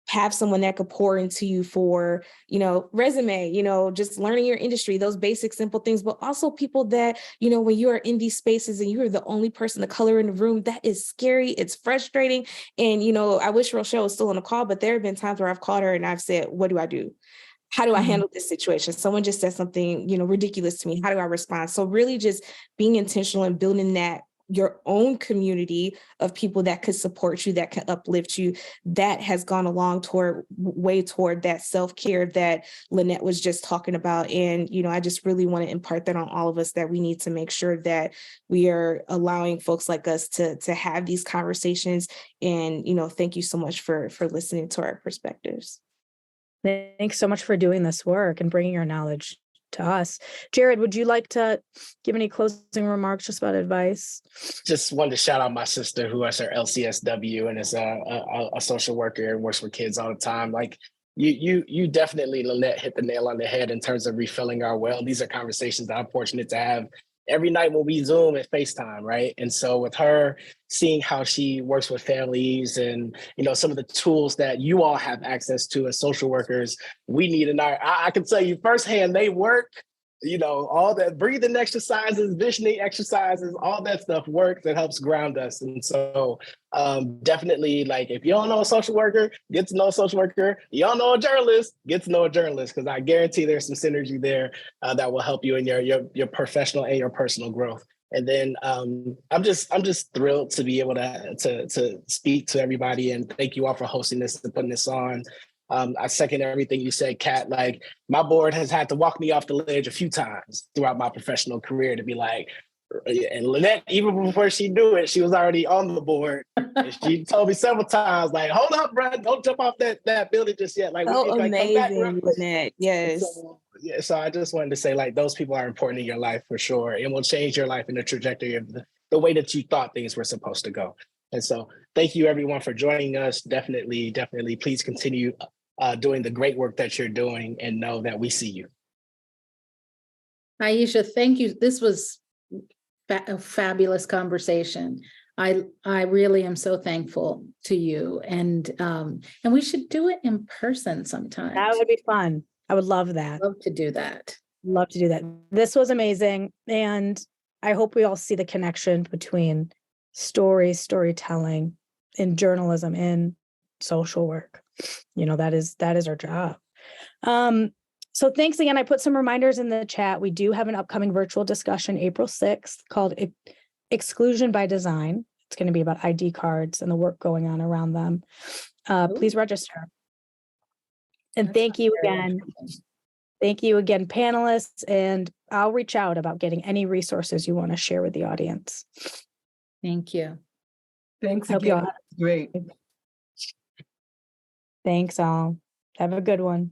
have someone that could pour into you for, resume, just learning your industry, those basic, simple things, but also people that, when you are in these spaces and you are the only person of color in the room, that is scary. It's frustrating. And, I wish Rochelle was still on the call, but there have been times where I've called her and I've said, what do I do? How do I handle this situation? Someone just said something, ridiculous to me. How do I respond? So really just being intentional and building that your own community of people that could support you, that can uplift you, that has gone a long way toward that self-care that Lynette was just talking about. And, I just really want to impart that on all of us, that we need to make sure that we are allowing folks like us to have these conversations. And, thank you so much for listening to our perspectives. Thanks so much for doing this work and bringing your knowledge to us. Jarrad, would you like to give any closing remarks just about advice? Just wanted to shout out my sister who has her LCSW and is a social worker and works with kids all the time. Like you definitely, Lynette, hit the nail on the head in terms of refilling our well. These are conversations that I'm fortunate to have every night when we Zoom and FaceTime, right? And so with her, seeing how she works with families and, some of the tools that you all have access to as social workers, we need in our, I can tell you firsthand, they work, all that breathing exercises, visioning exercises, all that stuff works that helps ground us. And so definitely, like, if you don't know a social worker, get to know a social worker. You don't know a journalist, get to know a journalist, because I guarantee there's some synergy there that will help you in your professional and your personal growth. And then I'm just thrilled to be able to speak to everybody, and thank you all for hosting this and putting this on. I second everything you said, Kat. Like, my board has had to walk me off the ledge a few times throughout my professional career to be like, and Lynette, even before she knew it, she was already on the board. And she told me several times, like, hold up, bro, don't jump off that building just yet. Like, oh, we amazing, come back, Lynette. Yes. So I just wanted to say, like, those people are important in your life for sure, and will change your life in the trajectory of the way that you thought things were supposed to go. And so thank you everyone for joining us. Definitely, please continue doing the great work that you're doing, and know that we see you. Aisha, thank you. This was a fabulous conversation. I really am so thankful to you, and we should do it in person sometime. That would be fun. I would love that. Love to do that. Love to do that. This was amazing. And I hope we all see the connection between storytelling, in journalism, in social work. That is our job. So thanks again. I put some reminders in the chat. We do have an upcoming virtual discussion April 6th called Exclusion by Design. It's going to be about ID cards and the work going on around them. Please register. And thank you again. Thank you again, panelists. And I'll reach out about getting any resources you want to share with the audience. Thank you. Thanks Hope you again. all- Great. Thanks all. Have a good one.